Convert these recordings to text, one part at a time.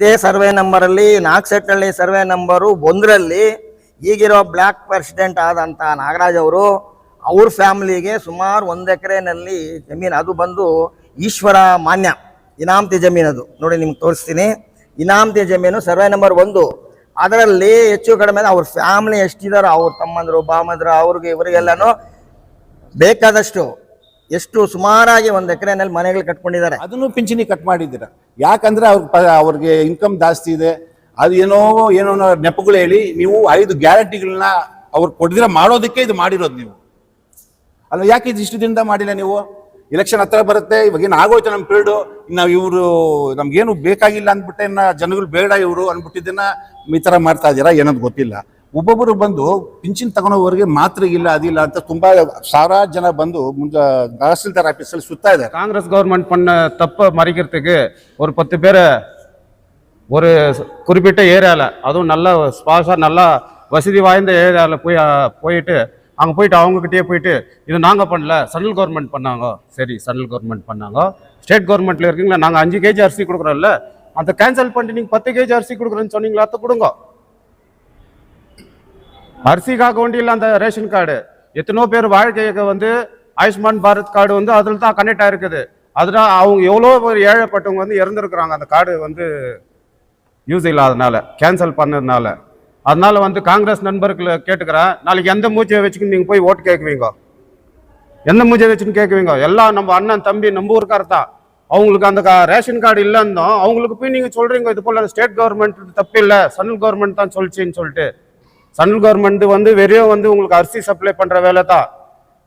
ಇದೇ survey ನಂಬರಲ್ಲಿ ನಾಗಸೆಟ್ಟಳ್ಳಿ survey number 1ರಲ್ಲಿ ಈಗಿರೋ ಬ್ಲ್ಯಾಕ್ ಪ್ರೆಸಿಡೆಂಟ್ ಆದಂಥ ನಾಗರಾಜ್ ಅವರು ಅವ್ರ ಫ್ಯಾಮಿಲಿಗೆ ಸುಮಾರು 1 ಎಕರೆನಲ್ಲಿ ಜಮೀನು, ಅದು ಬಂದು ಈಶ್ವರ ಮಾನ್ಯ ಇನಾಮತಿ ಜಮೀನು. ಅದು ನೋಡಿ ನಿಮ್ಗೆ ತೋರಿಸ್ತೀನಿ. ಇನಾಮತಿ ಜಮೀನು ಸರ್ವೆ ನಂಬರ್ 1. ಅದರಲ್ಲಿ ಹೆಚ್ಚು ಕಡಿಮೆ ಅವ್ರ ಫ್ಯಾಮಿಲಿ ಎಷ್ಟಿದಾರೋ, ಅವ್ರ ತಮ್ಮಂದರು ಬಾಮಂದ್ರು ಅವ್ರಿಗೆ ಇವರಿಗೆಲ್ಲನೂ ಬೇಕಾದಷ್ಟು ಎಷ್ಟು ಸುಮಾರಾಗಿ 1 ಎಕರೆನಲ್ಲಿ ಮನೆಗಳು ಕಟ್ಕೊಂಡಿದ್ದಾರೆ. ಅದನ್ನು ಪಿಂಚಣಿ ಕಟ್ ಮಾಡಿದ್ದೀರಾ. ಯಾಕಂದ್ರೆ ಅವ್ರಿಗೆ ಇನ್ಕಮ್ ಜಾಸ್ತಿ ಇದೆ, ಅದು ಏನೋ ನೆಪಗಳು ಹೇಳಿ ನೀವು 5 ಗ್ಯಾರಂಟಿಗಳನ್ನ ಅವ್ರು ಕೊಡ್ದಿರ ಮಾಡೋದಕ್ಕೆ ಇದು ಮಾಡಿರೋದು ನೀವು ಅಲ್ಲ. ಯಾಕೆ ಇದು ಇಷ್ಟು ದಿನದಿಂದ ಮಾಡಿಲ್ಲ ನೀವು? ಎಲೆಕ್ಷನ್ ಹತ್ರ ಬರುತ್ತೆ, ಇವಾಗ ಏನು ಆಗೋಯ್ತು ನಮ್ಮ ಪೀರಿಯಡು, ನಾವು ಇವರು ನಮ್ಗೇನು ಬೇಕಾಗಿಲ್ಲ ಅಂದ್ಬಿಟ್ಟೆ ಜನಗಳು ಬೇಡ ಇವರು ಅಂದ್ಬಿಟ್ಟಿದ್ದನ್ನ ಈ ಥರ ಮಾಡ್ತಾ ಇದ್ದೀರಾ ಏನಂತ ಗೊತ್ತಿಲ್ಲ. ಒಬ್ಬೊಬ್ಬರು ಬಂದು ಪಿಂಚಿನ್ ತಗೊಳೋವರೆಗೆ ಮಾತ್ರ ಇಲ್ಲ ಅದಿಲ್ಲ ಅಂತ ತುಂಬಾ ಸಾವಿರಾರು ಜನ ಬಂದು ಮುಂದೆ ತಹಸೀಲ್ದಾರ್ ಆಫೀಸಲ್ಲಿ ಸುತ್ತಾ ಇದ್ದಾರೆ. காங்கிரஸ் கவர்மெண்ட் பண்ண தப்பை மறைக்கிறதுக்கு ஒரு 10 பேரை ஒரு குறிப்பிட்ட ஏரியாவில், அதுவும் நல்ல ஸ்பாஷாக நல்லா வசதி வாய்ந்த ஏரியாவில் போயிட்டு அங்கே போயிட்டு அவங்கக்கிட்டே போயிட்டு இது நாங்கள் பண்ணல, சென்ட்ரல் கவர்மெண்ட் பண்ணாங்க. சரி, சென்ட்ரல் கவர்மெண்ட் பண்ணாங்க. ஸ்டேட் கவர்மெண்ட்டில் இருக்கீங்களா, நாங்கள் 5 kg அரிசி கொடுக்குறோம்ல, அதை கேன்சல் பண்ணிட்டு நீங்கள் 10 kg அரிசி கொடுக்குறேன்னு சொன்னீங்களா, அதை கொடுங்க. அரிசிக்காக வேண்டியில் அந்த ரேஷன் கார்டு எத்தனோ பேர் வாழ்க்கைக்கு வந்து ஆயுஷ்மான் பாரத் கார்டு வந்து அதில் தான் கனெக்ட் ஆகிருக்குது. அதனால அவங்க எவ்வளோ பேர் ஏழைப்பட்டவங்க வந்து இறந்துருக்குறாங்க அந்த கார்டு வந்து யூஸ் இல்லாதனால, கேன்சல் பண்ணதுனால. அதனால வந்து காங்கிரஸ் நண்பர்களை கேட்டுக்கிறேன், நாளைக்கு எந்த மூச்சையை வச்சுக்கின்னு நீங்கள் போய் ஓட்டு கேட்குவீங்க? எந்த மூச்சை வச்சுன்னு கேட்குவீங்க? எல்லாம் நம்ம அண்ணன் தம்பி நம்ம ஊருக்கார தான். அவங்களுக்கு அந்த ரேஷன் கார்டு இல்லைன்னு அவங்களுக்கு போய் நீங்கள் சொல்கிறீங்க இது போல் ஸ்டேட் கவர்மெண்ட் தப்பு இல்லை, சென்ட்ரல் கவர்மெண்ட் தான் சொல்லிச்சின்னு சொல்லிட்டு. சென்ட்ரல் கவர்மெண்ட் வந்து வெறும் வந்து உங்களுக்கு அரிசி சப்ளை பண்ணுற வேலை தான்,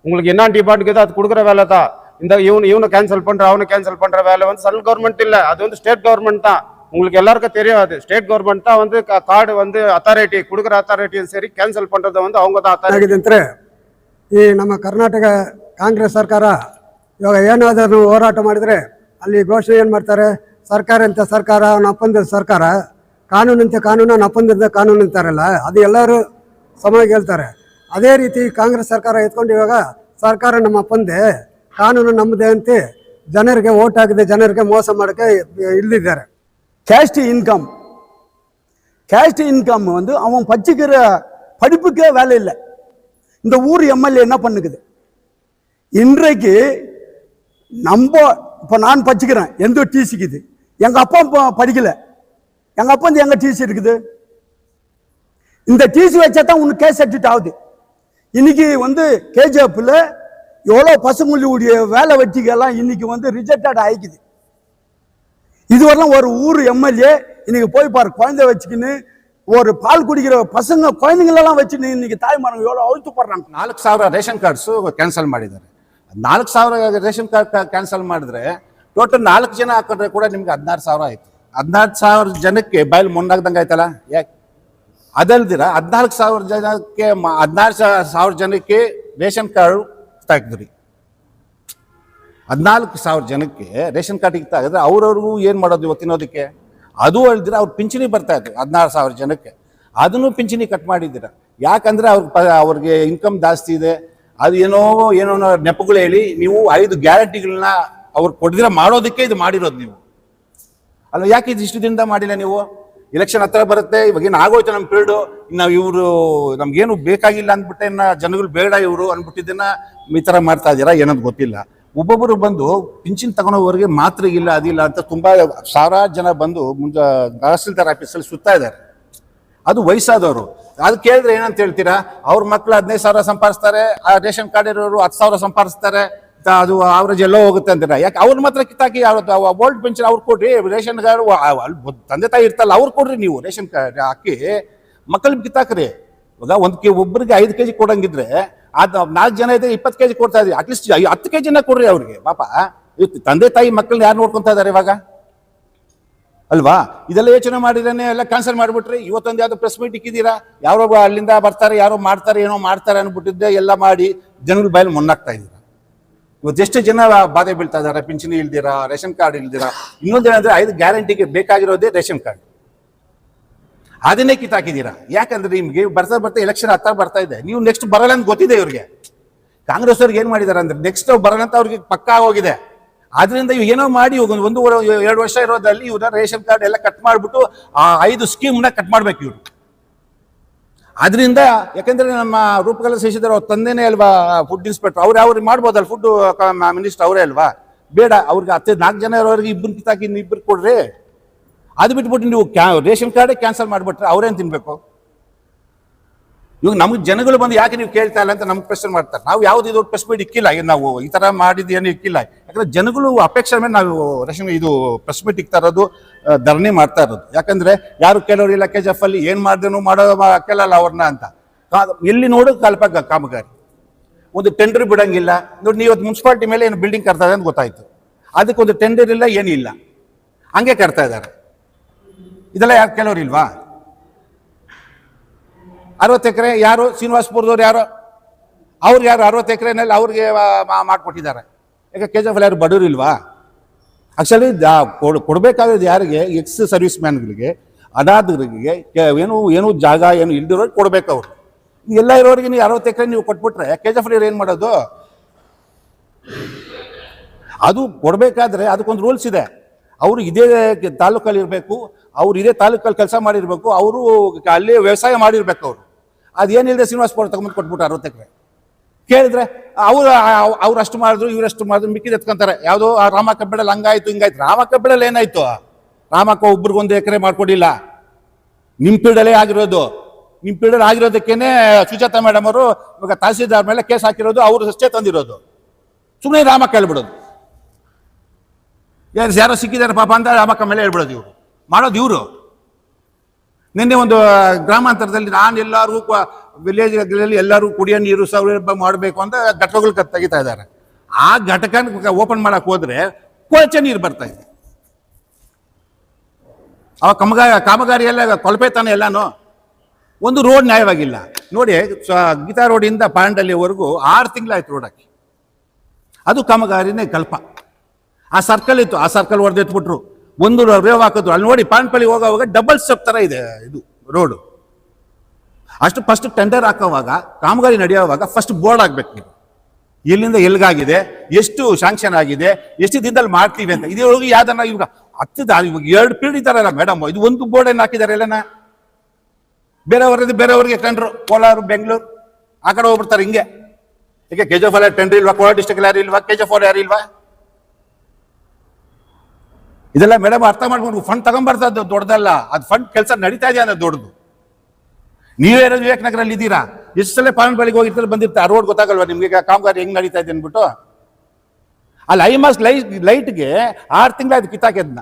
உங்களுக்கு என்ன டிபார்ட்மெண்ட் அது கொடுக்குற வேலை தான். இந்த இவனை கேன்சல் பண்ணுற அவனை கேன்சல் பண்ணுற வேலை வந்து சென்ட்ரல் கவர்மெண்ட் இல்லை, அது வந்து ஸ்டேட் கவர்மெண்ட் தான். உங்களுக்கு எல்லாருக்கும் தெரியாது, ஸ்டேட் கவர்மெಂಟ್ தான் வந்து ಕಾರ್ಡ್ வந்து ಅಥಾರಿಟಿ கொடுக்குற ಅಥಾರಿಟಿ ಸರಿ ಕ್ಯಾನ್ಸಲ್ பண்ணுறது வந்து அவங்க தான் ಅಥಾರಿಟಿ ಅಂದರೆ ಈ ನಮ್ಮ ಕರ್ನಾಟಕ ಕಾಂಗ್ರೆಸ್ ಸರ್ಕಾರ ಇವಾಗ ಏನಾದರೂ ಹೋರಾಟ ಮಾಡಿದರೆ ಅಲ್ಲಿ ಘೋಷಣೆ ಏನು ಮಾಡ್ತಾರೆ, ಸರ್ಕಾರ ಅಂತ ಸರ್ಕಾರ ಅವನ ಅಪ್ಪಂದ ಸರ್ಕಾರ, ಕಾನೂನಂತೆ ಕಾನೂನು ಅವನ ಅಪ್ಪಂದ ಕಾನೂನು ಅಂತಾರಲ್ಲ, ಅದು ಎಲ್ಲರೂ ಸಮಾಗಿ ಹೇಳ್ತಾರೆ. ಅದೇ ರೀತಿ ಕಾಂಗ್ರೆಸ್ ಸರ್ಕಾರ ಎತ್ಕೊಂಡು ಇವಾಗ ಸರ್ಕಾರ ನಮ್ಮ ಅಪ್ಪಂದೆ, ಕಾನೂನು ನಮ್ಮದೇ ಅಂತ ಜನರಿಗೆ ಓಟ್ ಹಾಕಿದೆ ಜನರಿಗೆ ಮೋಸ ಮಾಡೋಕ್ಕೆ ಇಲ್ಲಿದ್ದಾರೆ. கேஸ்ட் இன்கம் வந்து அவன் பச்சிக்கிற படிப்புக்கே வேலை இல்லை. இந்த ஊர் எம்எல்ஏ என்ன பண்ணுக்குது இன்றைக்கு? நம்ம இப்போ நான் பச்சிக்கிறேன், எந்த டிசிக்குது, எங்கள் அப்பா படிக்கல, எங்கள் அப்பா வந்து எங்கே டிசி இருக்குது? இந்த டிசி வச்சா தான் உனக்கு கேஸ் அட்மிட் ஆகுது. இன்னைக்கு வந்து கேஜிஎஃப்ல எவ்வளோ பசங்களுடைய வேலை வெட்டிக்கெல்லாம் இன்னைக்கு வந்து ரிஜெக்டட் ஆகிக்குது. இதுவரெல்லாம் ஒரு ஊர் எம்எல்ஏ இன்னைக்கு போய் பாரு, குழந்தை வச்சுக்கின்னு ஒரு பால் குடிக்கிற பசங்க குழந்தைங்களெல்லாம் வச்சுன்னு இன்னைக்கு தாய்மாரங்க எவ்வளோ அழுத்து போடுறாங்க. 4,000 ರೇಷನ್ ಕಾರ್ಡ್ಸು ಕ್ಯಾನ್ಸಲ್ ಮಾಡಿದ್ದಾರೆ. 4,000 ರೇಷನ್ ಕಾರ್ಡ್ ಕ್ಯಾನ್ಸಲ್ ಮಾಡಿದ್ರೆ ಟೋಟಲ್ 4 ಜನ ಹಾಕೊಂಡ್ರೆ ಕೂಡ ನಿಮ್ಗೆ 16,000 ಆಯ್ತು. 16,000 ಜನಕ್ಕೆ ಬಾಯಲ್ಲಿ ಮೊನ್ನಾಗ್ದಂಗೆ ಆಯ್ತಲ್ಲ. ಯಾಕೆ ಅದಲ್ದಿರ 14,000 ಜನಕ್ಕೆ 16,000 ಜನಕ್ಕೆ ರೇಷನ್ ಕಾರ್ಡ್ ತೆಗೆದ್ರಿ. 14,000 ಜನಕ್ಕೆ ರೇಷನ್ ಕಾರ್ಡ್ ತೆಗೆದ್ರೆ ಅವ್ರವ್ರಿಗೂ ಏನು ಮಾಡೋದು ಇವತ್ತಿನೋದಕ್ಕೆ? ಅದು ಅಲ್ದಿರ ಅವ್ರು ಪಿಂಚಣಿ ಬರ್ತಾ ಇದ್ರು 16,000 ಜನಕ್ಕೆ, ಅದನ್ನು ಪಿಂಚಣಿ ಕಟ್ ಮಾಡಿದ್ದೀರ. ಯಾಕಂದ್ರೆ ಅವ್ರಿಗೆ ಇನ್ಕಮ್ ಜಾಸ್ತಿ ಇದೆ, ಅದು ಏನೋ ನೆಪಗಳು ಹೇಳಿ ನೀವು 5 ಗ್ಯಾರಂಟಿಗಳನ್ನ ಅವ್ರು ಕೊಡ್ದಿರ ಮಾಡೋದಕ್ಕೆ ಇದು ಮಾಡಿರೋದು ನೀವು ಅಲ್ಲ. ಯಾಕೆ ಇದು ಇಷ್ಟು ದಿನದಿಂದ ಮಾಡಿಲ್ಲ ನೀವು? ಎಲೆಕ್ಷನ್ ಹತ್ರ ಬರುತ್ತೆ, ಇವಾಗ ಏನು ಆಗೋಯ್ತು ನಮ್ಮ ಪೀರಿಯಡು, ನಾವು ಇವರು ನಮ್ಗೇನು ಬೇಕಾಗಿಲ್ಲ ಅಂದ್ಬಿಟ್ಟೆ ಜನಗಳು ಬೇಡ ಇವರು ಅಂದ್ಬಿಟ್ಟಿದ್ದನ್ನ ಈ ಥರ ಮಾಡ್ತಾ ಇದ್ದೀರಾ ಏನಂತ ಗೊತ್ತಿಲ್ಲ. ಒಬ್ಬೊಬ್ಬರು ಬಂದು ಪಿಂಚಿನ್ ತಗೊಳೋವರೆಗೆ ಮಾತ್ರ ಇಲ್ಲ ಅದಿಲ್ಲ ಅಂತ ತುಂಬಾ ಸಾವಿರಾರು ಜನ ಬಂದು ಮುಂದೆ ತಹಸೀಲ್ದಾರ್ ಆಫೀಸಲ್ಲಿ ಸುತ್ತಾ ಇದ್ದಾರೆ. ಅದು ವಯಸ್ಸಾದವರು. ಅದು ಕೇಳಿದ್ರೆ ಏನಂತ ಹೇಳ್ತೀರಾ? ಅವ್ರ ಮಕ್ಕಳು 15,000 ಸಂಪಾದಿಸ್ತಾರೆ, ಆ ರೇಷನ್ ಕಾರ್ಡ್ ಇರೋರು 10,000 ಸಂಪಾದಿಸ್ತಾರೆ, ಅದು ಅವರೇಜ್ ಎಲ್ಲೋ ಹೋಗುತ್ತೆ ಅಂತೀರಾ. ಯಾಕೆ ಅವ್ರ ಮಾತ್ರ ಕಿತ್ತಾಕಿ ಓಲ್ಡ್ ಪೆನ್ಷನ್ ಅವ್ರು ಕೊಡ್ರಿ, ರೇಷನ್ ಕಾರ್ಡ್ ತಂದೆ ತಾಯಿ ಇರ್ತಲ್ಲ ಅವ್ರು ಕೊಡ್ರಿ, ನೀವು ರೇಷನ್ ಕಾರ್ಡ್ ಹಾಕಿ ಮಕ್ಕಳಿಗೆ ಕಿತ್ತಾಕ್ರಿ. ಇವಾಗ ಒಬ್ಬರಿಗೆ 5 kg ಕೊಡಂಗಿದ್ರೆ ಅದು 4 ಜನ ಇದೆ 20 kg ಕೊಡ್ತಾ ಇದ್ವಿ, ಅಟ್ಲೀಸ್ಟ್ 10 kg ಕೊಡ್ರಿ ಅವ್ರಿಗೆ. ಪಾಪ ತಂದೆ ತಾಯಿ ಮಕ್ಕಳನ್ನ ಯಾರು ನೋಡ್ಕೊಂತ ಇದಾರೆ ಇವಾಗ ಅಲ್ವಾ? ಇದೆಲ್ಲ ಯೋಚನೆ ಮಾಡಿದ್ರೆ ಎಲ್ಲ ಕ್ಯಾನ್ಸಲ್ ಮಾಡಿಬಿಟ್ರಿ. ಇವತ್ತೊಂದು ಯಾವ್ದು ಪ್ರೆಸ್ ಮೀಟ್ ಇಕ್ಕಿದ್ದೀರಾ, ಯಾರೋ ಅಲ್ಲಿಂದ ಬರ್ತಾರೆ, ಯಾರೋ ಮಾಡ್ತಾರೆ, ಏನೋ ಮಾಡ್ತಾರೆ ಅನ್ಬಿಟ್ಟಿದ್ದೆ ಎಲ್ಲ ಮಾಡಿ ಜನಗಳ ಬಾಯಲ್ಲಿ ಮೊನ್ನಾಗ್ತಾ ಇದ್ದೀರಾ. ಇವತ್ತೆಷ್ಟು ಜನ ಬಾಧೆ ಬೀಳ್ತಾ ಇದಾರೆ, ಪಿಂಚಣಿ ಇಲ್ದಿರಾ, ರೇಷನ್ ಕಾರ್ಡ್ ಇಲ್ದಿರಾ. ಇನ್ನೊಂದೇನಂದ್ರೆ 5 ಗ್ಯಾರಂಟಿಗೆ ಬೇಕಾಗಿರೋದೇ ರೇಷನ್ ಕಾರ್ಡ್, ಅದನ್ನೇ ಕಿತ್ತಾಕಿದ್ದೀರಾ. ಯಾಕಂದ್ರೆ ನಿಮ್ಗೆ ಬರ್ತಾ ಎಲೆಕ್ಷನ್ ಹತ್ರ ಬರ್ತಾ ಇದೆ, ನೀವು ನೆಕ್ಸ್ಟ್ ಬರಲ್ಲ ಅಂತ ಗೊತ್ತಿದೆ ಇವ್ರಿಗೆ. ಕಾಂಗ್ರೆಸ್ ಅವ್ರಿಗೆ ಏನ್ ಮಾಡಿದಾರೆ ಅಂದ್ರೆ ನೆಕ್ಸ್ಟ್ ಬರಲ್ಲ ಅಂತ ಅವ್ರಿಗೆ ಪಕ್ಕಾ ಹೋಗಿದೆ. ಆದ್ರಿಂದ ಇವ್ ಏನೋ ಮಾಡಿ ಇವಾಗ ಒಂದು 2 ವರ್ಷ ಇರೋದ್ರಲ್ಲಿ ಇವ್ರ ರೇಷನ್ ಕಾರ್ಡ್ ಎಲ್ಲ ಕಟ್ ಮಾಡಿಬಿಟ್ಟು ಆ 5 ಸ್ಕೀಮ್ನ ಕಟ್ ಮಾಡ್ಬೇಕು ಇವ್ರು. ಆದ್ರಿಂದ ಯಾಕಂದ್ರೆ ನಮ್ಮ ರೂಪಕಲಾ ಶಶಿಧರ್ ಅವ್ರ ತಂದೆನೇ ಅಲ್ವಾ ಫುಡ್ ಇನ್ಸ್ಪೆಕ್ಟರ್, ಅವ್ರಿಗೆ ಮಾಡ್ಬೋದಲ್ಲ ಫುಡ್ ಮಿನಿಸ್ಟರ್ ಅವರೇ ಅಲ್ವಾ. ಬೇಡ, ಅವ್ರಿಗೆ 4 ಜನ ಇರೋರಿಗೆ ಇಬ್ಬರು ಕಿತ್ತಾಕಿ ಇಬ್ಬರು ಕೊಡ್ರಿ. ಅದು ಬಿಟ್ಬಿಟ್ಟು ನೀವು ರೇಷನ್ ಕಾರ್ಡೇ ಕ್ಯಾನ್ಸಲ್ ಮಾಡಿಬಿಟ್ರೆ ಅವ್ರೇನು ತಿನ್ಬೇಕು? ಇವಾಗ ನಮ್ಗೆ ಜನಗಳು ಬಂದು ಯಾಕೆ ನೀವು ಕೇಳ್ತಾ ಇಲ್ಲ ಅಂತ ನಮ್ಗೆ ಪ್ರಶ್ನೆ ಮಾಡ್ತಾರೆ. ನಾವು ಯಾವ್ದು ಇದು ಪ್ರೆಸ್ ಮೀಟ್ ಇಕ್ಕಿಲ್ಲ, ನಾವು ಈ ತರ ಮಾಡಿದ್ದು ಏನು ಇಕ್ಕಿಲ್ಲ. ಯಾಕಂದ್ರೆ ಜನಗಳು ಅಪೇಕ್ಷೆ ಮೇಲೆ ನಾವು ಇದು ಪ್ರೆಸ್ ಮೀಟ್ ಇಕ್ತಾ ಇರೋದು, ಧರಣಿ ಮಾಡ್ತಾ ಇರೋದು. ಯಾಕಂದ್ರೆ ಯಾರು ಕೆಲವರಿಲ್ಲ KGF ಅಲ್ಲಿ ಏನ್ ಮಾಡ್ದೇನು ಮಾಡೋ ಕೇಳಲ್ಲ ಅವ್ರನ್ನ ಅಂತ. ಎಲ್ಲಿ ನೋಡು ಕಾಮಗಾರಿ, ಒಂದು ಟೆಂಡರ್ ಬಿಡಂಗಿಲ್ಲ. ನೋಡಿ, ನೀವು ಮುನ್ಸಿಪಾಲಿಟಿ ಮೇಲೆ ಏನು ಬಿಲ್ಡಿಂಗ್ ಕಟ್ತಾ ಇದೆ ಅಂತ ಗೊತ್ತಾಯ್ತು, ಅದಕ್ಕೊಂದು ಟೆಂಡರ್ ಇಲ್ಲ, ಏನಿಲ್ಲ, ಹಂಗೆ ಕಟ್ತಾ ಇದ್ದಾರೆ. ಇದೆಲ್ಲ ಯಾರು ಕೆಲವರು ಇಲ್ವಾ? 60 ಎಕರೆ ಯಾರು ಶ್ರೀನಿವಾಸಪುರದವ್ರು ಯಾರು, ಅವ್ರಿಗೆ ಯಾರು 60 ಎಕರೆನಲ್ಲಿ ಅವ್ರಿಗೆ ಮಾಡಿಕೊಟ್ಟಿದ್ದಾರೆ. ಯಾಕೆ KGF ಯಾರು ಬಡವರು ಇಲ್ವಾ? ಆಕ್ಚುಲಿ ಕೊಡಬೇಕಾಗಿರೋದು ಯಾರಿಗೆ? ಎಕ್ಸ್ ಸರ್ವಿಸ್ ಮ್ಯಾನ್ಗಳಿಗೆ, ಅನಾಥರಿಗೆ, ಏನು ಜಾಗ ಏನು ಇಲ್ದಿರೋರಿಗೆ ಕೊಡ್ಬೇಕು. ಅವರು ಎಲ್ಲ ಇರೋರಿಗೆ ನೀವು 60 ಎಕರೆ ನೀವು ಕೊಟ್ಬಿಟ್ರೆ KGF ಏನು ಮಾಡೋದು? ಅದು ಕೊಡಬೇಕಾದ್ರೆ ಅದಕ್ಕೊಂದು ರೂಲ್ಸ್ ಇದೆ. ಅವರು ಇದೇ ತಾಲೂಕಲ್ಲಿ ಇರಬೇಕು, ಅವ್ರು ಇದೇ ತಾಲೂಕಲ್ಲಿ ಕೆಲಸ ಮಾಡಿರ್ಬೇಕು, ಅವರು ಅಲ್ಲಿ ವ್ಯವಸಾಯ ಮಾಡಿರ್ಬೇಕು. ಅವರು ಅದೇನಿಲ್ಲದೆ ಶ್ರೀನಿವಾಸಪುರ ತಗೊಂಡು ಕೊಟ್ಬಿಟ್ಟು 60 ಎಕರೆ ಕೇಳಿದ್ರೆ ಅವ್ರು ಅಷ್ಟು ಮಾಡಿದ್ರು, ಇವರಷ್ಟು ಮಾಡಿದ್ರು, ಮಿಕ್ಕಿದ ಎತ್ಕೊಂತಾರೆ. ಯಾವುದೋ ರಾಮ ಕಬ್ಬಿಡಲ್ಲಿ ಹಂಗಾಯ್ತು ಹಿಂಗಾಯ್ತು. ರಾಮ ಕಬ್ಬಿಡಲ್ಲಿ ಏನಾಯ್ತು? ರಾಮಕ್ಕ ಒಬ್ರಿಗೊಂದು ಎಕರೆ ಮಾಡ್ಕೊಡಿಲ್ಲ. ನಿಮ್ಮ ಪೀಡಲ್ಲೇ ಆಗಿರೋದು. ನಿಮ್ಮ ಪೀಡಲ್ಲಿ ಆಗಿರೋದಕ್ಕೇನೆ ಸುಜಾತ ಮೇಡಮ್ ಅವರು ಇವಾಗ ತಹಸೀಲ್ದಾರ್ ಮೇಲೆ ಕೇಸ್ ಹಾಕಿರೋದು, ಅವರು ಅಷ್ಟೇ ತಂದಿರೋದು. ಸುಮ್ಮನೆ ರಾಮಕ್ಕ ಹೇಳ್ಬಿಡೋದು, ಯಾರೋ ಸಿಕ್ಕಿದ್ದಾರೆ ಪಾಪ ಅಂತ ರಾಮಕ್ಕ ಮೇಲೆ ಹೇಳ್ಬಿಡೋದು. ಇವರು ಮಾಡೋದು ಇವರು. ನಿನ್ನೆ ಒಂದು ಗ್ರಾಮಾಂತರದಲ್ಲಿ ನಾನು ಎಲ್ಲರಿಗೂ ವಿಲೇಜ್ಗಳಲ್ಲಿ ಎಲ್ಲರೂ ಕುಡಿಯೋ ನೀರು ಸೌಲಭ್ಯ ಮಾಡಬೇಕು ಅಂತ ಘಟಕಗಳು ತೆಗಿತಾ ಇದ್ದಾರೆ. ಆ ಘಟಕ ಓಪನ್ ಮಾಡಕ್ ಹೋದ್ರೆ ಕೊಳಚೆ ನೀರು ಬರ್ತಾ ಇದೆ. ಅವ ಕಾಮಗಾರಿ ಎಲ್ಲ ಕೊಳಪೆತಾನೆ ಎಲ್ಲಾನು. ಒಂದು ರೋಡ್ ನ್ಯಾಯವಾಗಿಲ್ಲ. ನೋಡಿ, ಗೀತಾ ರೋಡಿಂದ ಪಾಂಡಲ್ಲಿವರೆಗೂ 6 ತಿಂಗಳಾಯ್ತು ರೋಡ್ ಹಾಕಿ. ಅದು ಕಾಮಗಾರಿನೇ ಕಲ್ಪ. ಆ ಸರ್ಕಲ್ ಇತ್ತು, ಆ ಸರ್ಕಲ್ ಹೊಡೆದೆತ್ಬಿಟ್ರು. ಒಂದು ರೇವ್ ಹಾಕಿದ್ರು. ಅಲ್ಲಿ ನೋಡಿ, ಪಾನ್ಪಳ್ಳಿ ಹೋಗೋವಾಗ ಡಬಲ್ ಸ್ಟೆಪ್ ತರ ಇದೆ ಇದು ರೋಡು. ಅಷ್ಟು ಫಸ್ಟ್ ಟೆಂಡರ್ ಹಾಕೋವಾಗ, ಕಾಮಗಾರಿ ನಡೆಯುವಾಗ ಫಸ್ಟ್ ಬೋರ್ಡ್ ಹಾಕ್ಬೇಕು. ನೀವು ಎಲ್ಲಿಂದ ಎಲ್ಗಾಗಿದೆ, ಎಷ್ಟು ಶಾಂಕ್ಷನ್ ಆಗಿದೆ, ಎಷ್ಟು ದಿನದಲ್ಲಿ ಮಾಡ್ತೀವಿ ಅಂತ. ಇದೇ ಹೋಗಿ ಯಾವ್ದನ್ನ ಇವಾಗ 2 ಪೀರಿಯಡ್ ಇದ್ದಾರಲ್ಲ ಮೇಡಮ್, ಇದು ಒಂದು ಬೋರ್ಡ್ ಏನು ಹಾಕಿದ್ದಾರೆ ಎಲ್ಲನ. ಬೇರೆಯವ್ರಿಗೆ ಟೆಂಡರ್, ಕೋಲಾರ ಬೆಂಗಳೂರು ಆ ಕಡೆ ಹೋಗ್ಬಿಡ್ತಾರೆ ಹಿಂಗೆ. ಈಗ KGF ಟೆಂಡರ್ ಇಲ್ವಾ? ಕೋಲಾರ ಡಿಸ್ಟ್ರಿಕ್ಟ್ ಯಾರು ಇಲ್ವಾ? KGF ಯಾರು ಇಲ್ವಾ? ಇದೆಲ್ಲ ಮೇಡಮ್ ಅರ್ಥ ಮಾಡ್ಕೊಂಡು ಫಂಡ್ ತಗೊಂಡ್ಬರ್ತದ್ದು ದೊಡ್ಡದಲ್ಲ. ಅದು ಫಂಡ್ ಕೆಲಸ ನಡೀತಾ ಇದೆ ಅನ್ನೋದು ದೊಡ್ಡದು. ನೀವೇ ವಿವೇಕನಗರಲ್ಲಿ ಇದ್ದೀರಾ, ಎಷ್ಟು ಸಲ ಪಾನ್ಪಳ್ಳಿಗೆ ಹೋಗಿರ್ತಾರೆ, ಬಂದಿರ್ತಾರೆ. ರೋಡ್ ಗೊತ್ತಾಗಲ್ವಾ ನಿಮ್ಗೆ ಕಾಮಗಾರಿ ಹೆಂಗ್ ನಡೀತಾ ಇದೆ ಅನ್ಬಿಟ್ಟು? ಅಲ್ಲಿ ಐಮಾಸ್ ಲೈಟ್ಗೆ 6 ತಿಂಗಳಾಯ್ತು ಕಿತ್ತಾಕಿದ್ನ.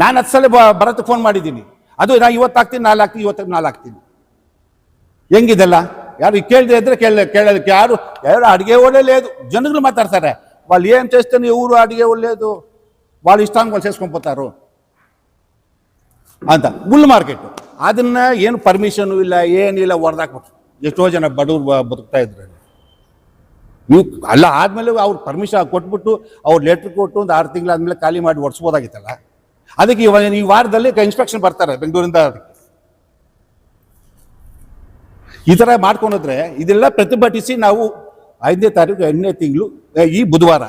ನಾನು 10 ಸಲ ಭರತ್ ಫೋನ್ ಮಾಡಿದ್ದೀನಿ. ಅದು ನಾ ಇವತ್ತು ಹಾಕ್ತೀನಿ, 4 ಹಾಕ್ತೀನಿ, ಇವತ್ತಿಗೆ 4 ಹಾಕ್ತೀನಿ. ಹೆಂಗಿದೆಲ್ಲ? ಯಾರು ಕೇಳದೆ ಇದ್ರೆ ಕೇಳೋದಕ್ಕೆ ಯಾರು ಅಡಿಗೆ ಒಳ್ಳೇದು ಜನಗಳು ಮಾತಾಡ್ತಾರೆ. వాళ్ళు ఏం చేస్తేనే ఎవరు అడిగే లేదు, వాళ్ళు ఇష్టానికి వాళ్ళు చేసుకొని ಅಂತ. ಬುಲ್ ಮಾರ್ಕೆಟ್ ಅದನ್ನ ಏನು ಪರ್ಮಿಷನ್ ಇಲ್ಲ, ಏನಿಲ್ಲ, ಹೊಡೆದಾಕ್ಬಿಟ್ರು. ಎಷ್ಟೋ ಜನ ಬಡವ್ರು ಬದುಕ್ತಾ ಇದ್ರು. ನೀವು ಅಲ್ಲ ಆದ್ಮೇಲೆ ಅವ್ರು ಪರ್ಮಿಷನ್ ಕೊಟ್ಬಿಟ್ಟು ಅವ್ರು ಲೆಟ್ರ್ ಕೊಟ್ಟು ಒಂದು 6 ತಿಂಗಳಾದ್ಮೇಲೆ ಖಾಲಿ ಮಾಡಿ ಹೊಡ್ಸ್ಬೋದಾಗಿತ್ತಲ್ಲ. ಅದಕ್ಕೆ ಈ ವಾರದಲ್ಲಿ ಇನ್ಸ್ಪೆಕ್ಷನ್ ಬರ್ತಾರೆ ಬೆಂಗಳೂರಿಂದ. ಅದಕ್ಕೆ ಈ ಥರ ಮಾಡ್ಕೊಂಡ್ರೆ ಇದೆಲ್ಲ ಪ್ರತಿಭಟಿಸಿ ನಾವು 5ನೇ ತಾರೀಕು 8ನೇ ತಿಂಗಳು ಈ ಬುಧವಾರ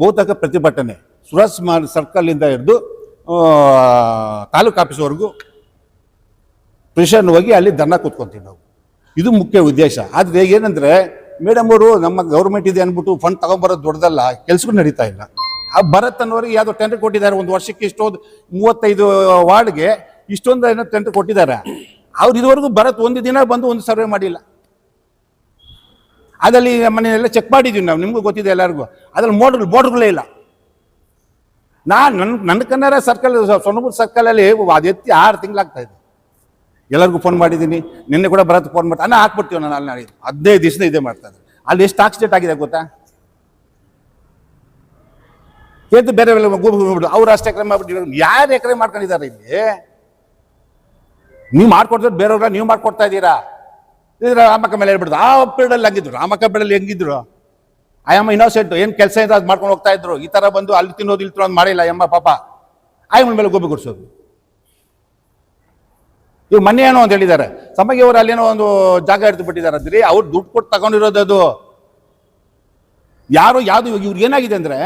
ಬಹುತೇಕ ಪ್ರತಿಭಟನೆ ಸುರಸ್ ಸರ್ಕಲ್ಲಿಂದ ಹಿಡಿದು ತಾಲೂಕು ಆಫೀಸ್ವರೆಗೂ ಪ್ರೆಷನ್ ಹೋಗಿ ಅಲ್ಲಿ ಧರ್ನಾ ಕೂತ್ಕೊಂತೀವಿ ನಾವು. ಇದು ಮುಖ್ಯ ಉದ್ದೇಶ. ಆದರೆ ಏನಂದ್ರೆ ಮೇಡಮ್ ಅವರು ನಮ್ಮ ಗೌರ್ಮೆಂಟ್ ಇದೆ ಅಂದ್ಬಿಟ್ಟು ಫಂಡ್ ತಗೊಂಡ್ಬರೋದು ದೊಡ್ಡದಲ್ಲ, ಕೆಲಸಗಳು ನಡೀತಾ ಇಲ್ಲ. ಆ ಭರತ್ ಅನ್ನೋರಿಗೆ ಯಾವುದೋ ಟೆಂಡರ್ ಕೊಟ್ಟಿದ್ದಾರೆ, ಒಂದು ವರ್ಷಕ್ಕೆ ಇಷ್ಟೊಂದು 35 ವಾರ್ಡ್ಗೆ ಇಷ್ಟೊಂದು ಏನೋ ಟೆಂಡರ್ ಕೊಟ್ಟಿದ್ದಾರೆ. ಅವ್ರು ಇದುವರೆಗೂ ಭರತ್ ಒಂದು ದಿನ ಬಂದು ಒಂದು ಸರ್ವೆ ಮಾಡಿಲ್ಲ. ಅದಲ್ಲಿ ಮನೆಯೆಲ್ಲ ಚೆಕ್ ಮಾಡಿದ್ದೀವಿ ನಾವು, ನಿಮಗೂ ಗೊತ್ತಿದೆ ಎಲ್ಲರಿಗೂ. ಅದ್ರಲ್ಲಿ ಮೋಟ್ರ್ಗಳೇ ಇಲ್ಲ. ನನ್ನ ಕನ್ನಡ ಸರ್ಕಲ್, ಸೊನ್ನಪುರ ಸರ್ಕಲಲ್ಲಿ ಅದು ಎತ್ತಿ 6 ತಿಂಗಳಾಗ್ತಾ ಇದೆ. ಎಲ್ಲರಿಗೂ ಫೋನ್ ಮಾಡಿದ್ದೀನಿ. ನಿನ್ನೆ ಕೂಡ ಭರತ್ ಫೋನ್ ಮಾಡ್ತಾ ಅನ್ನ ಹಾಕ್ಬಿಡ್ತೀವಿ ನಾನು ಅಲ್ಲಿ ನಾಡಿದ್ದು 15 ದಿವಸದ ಇದೇ ಮಾಡ್ತಾ ಇದ್ದಾರೆ. ಅಲ್ಲಿ ಎಷ್ಟು ಆಕ್ಸಿಡೆಂಟ್ ಆಗಿದೆ ಗೊತ್ತಾ? ಎದ್ದು ಬೇರೆ ಅವ್ರು ಅಷ್ಟು ಎಕರೆ ಮಾಡ್ಬಿಟ್ಟಿದ್ದಾರೆ. ಯಾರು ಎಕರೆ ಮಾಡ್ಕೊಂಡಿದ್ದಾರೆ ಇಲ್ಲಿ? ನೀವು ಮಾಡ್ಕೊಡ್ತಾರೆ, ಬೇರೆಯವ್ರ ನೀವು ಮಾಡ್ಕೊಡ್ತಾ ಇದ್ದೀರಾ. ರಾಮಕ್ಕ ಮೇಲೆ ಹೇಳ್ಬಿಡ್ದು. ಆ ಪೀರಿಯಡಲ್ಲಿ ಹಂಗಿದ್ರು, ರಾಮಕ್ಕ ಪೀರಿಯಡಲ್ಲಿ ಹೆಂಗಿದ್ರು? ಆಯಮ್ಮ ಇನ್ನೋಸೆಂಟ್, ಏನು ಕೆಲಸ ಇದೆ ಅದು ಮಾಡ್ಕೊಂಡು ಹೋಗ್ತಾ ಇದ್ರು. ಈ ತರ ಬಂದು ಅಲ್ಲಿ ತಿನ್ನೋದು ಇಲ್ಲಿ ತಿನ್ನೋದು ಮಾಡಿಲ್ಲ ಅಮ್ಮ ಪಾಪ. ಆಯಮ್ಮನ ಮೇಲೆ ಗೋಬಿ ಗುಡಿಸೋದು. ಇವ್ ಮೊನ್ನೆ ಏನೋ ಅಂತ ಹೇಳಿದ್ದಾರೆ, ಸಮಗೆ ಅವರು ಅಲ್ಲೇನೋ ಒಂದು ಜಾಗ ಹಿಡಿದು ಬಿಟ್ಟಿದ್ದಾರೆ ಅಂದ್ರಿ. ಅವ್ರು ದುಡ್ಡು ಕೊಟ್ಟು ತಗೊಂಡಿರೋದು. ಅದು ಯಾರು ಯಾವುದು ಇವ್ರು ಏನಾಗಿದೆ ಅಂದರೆ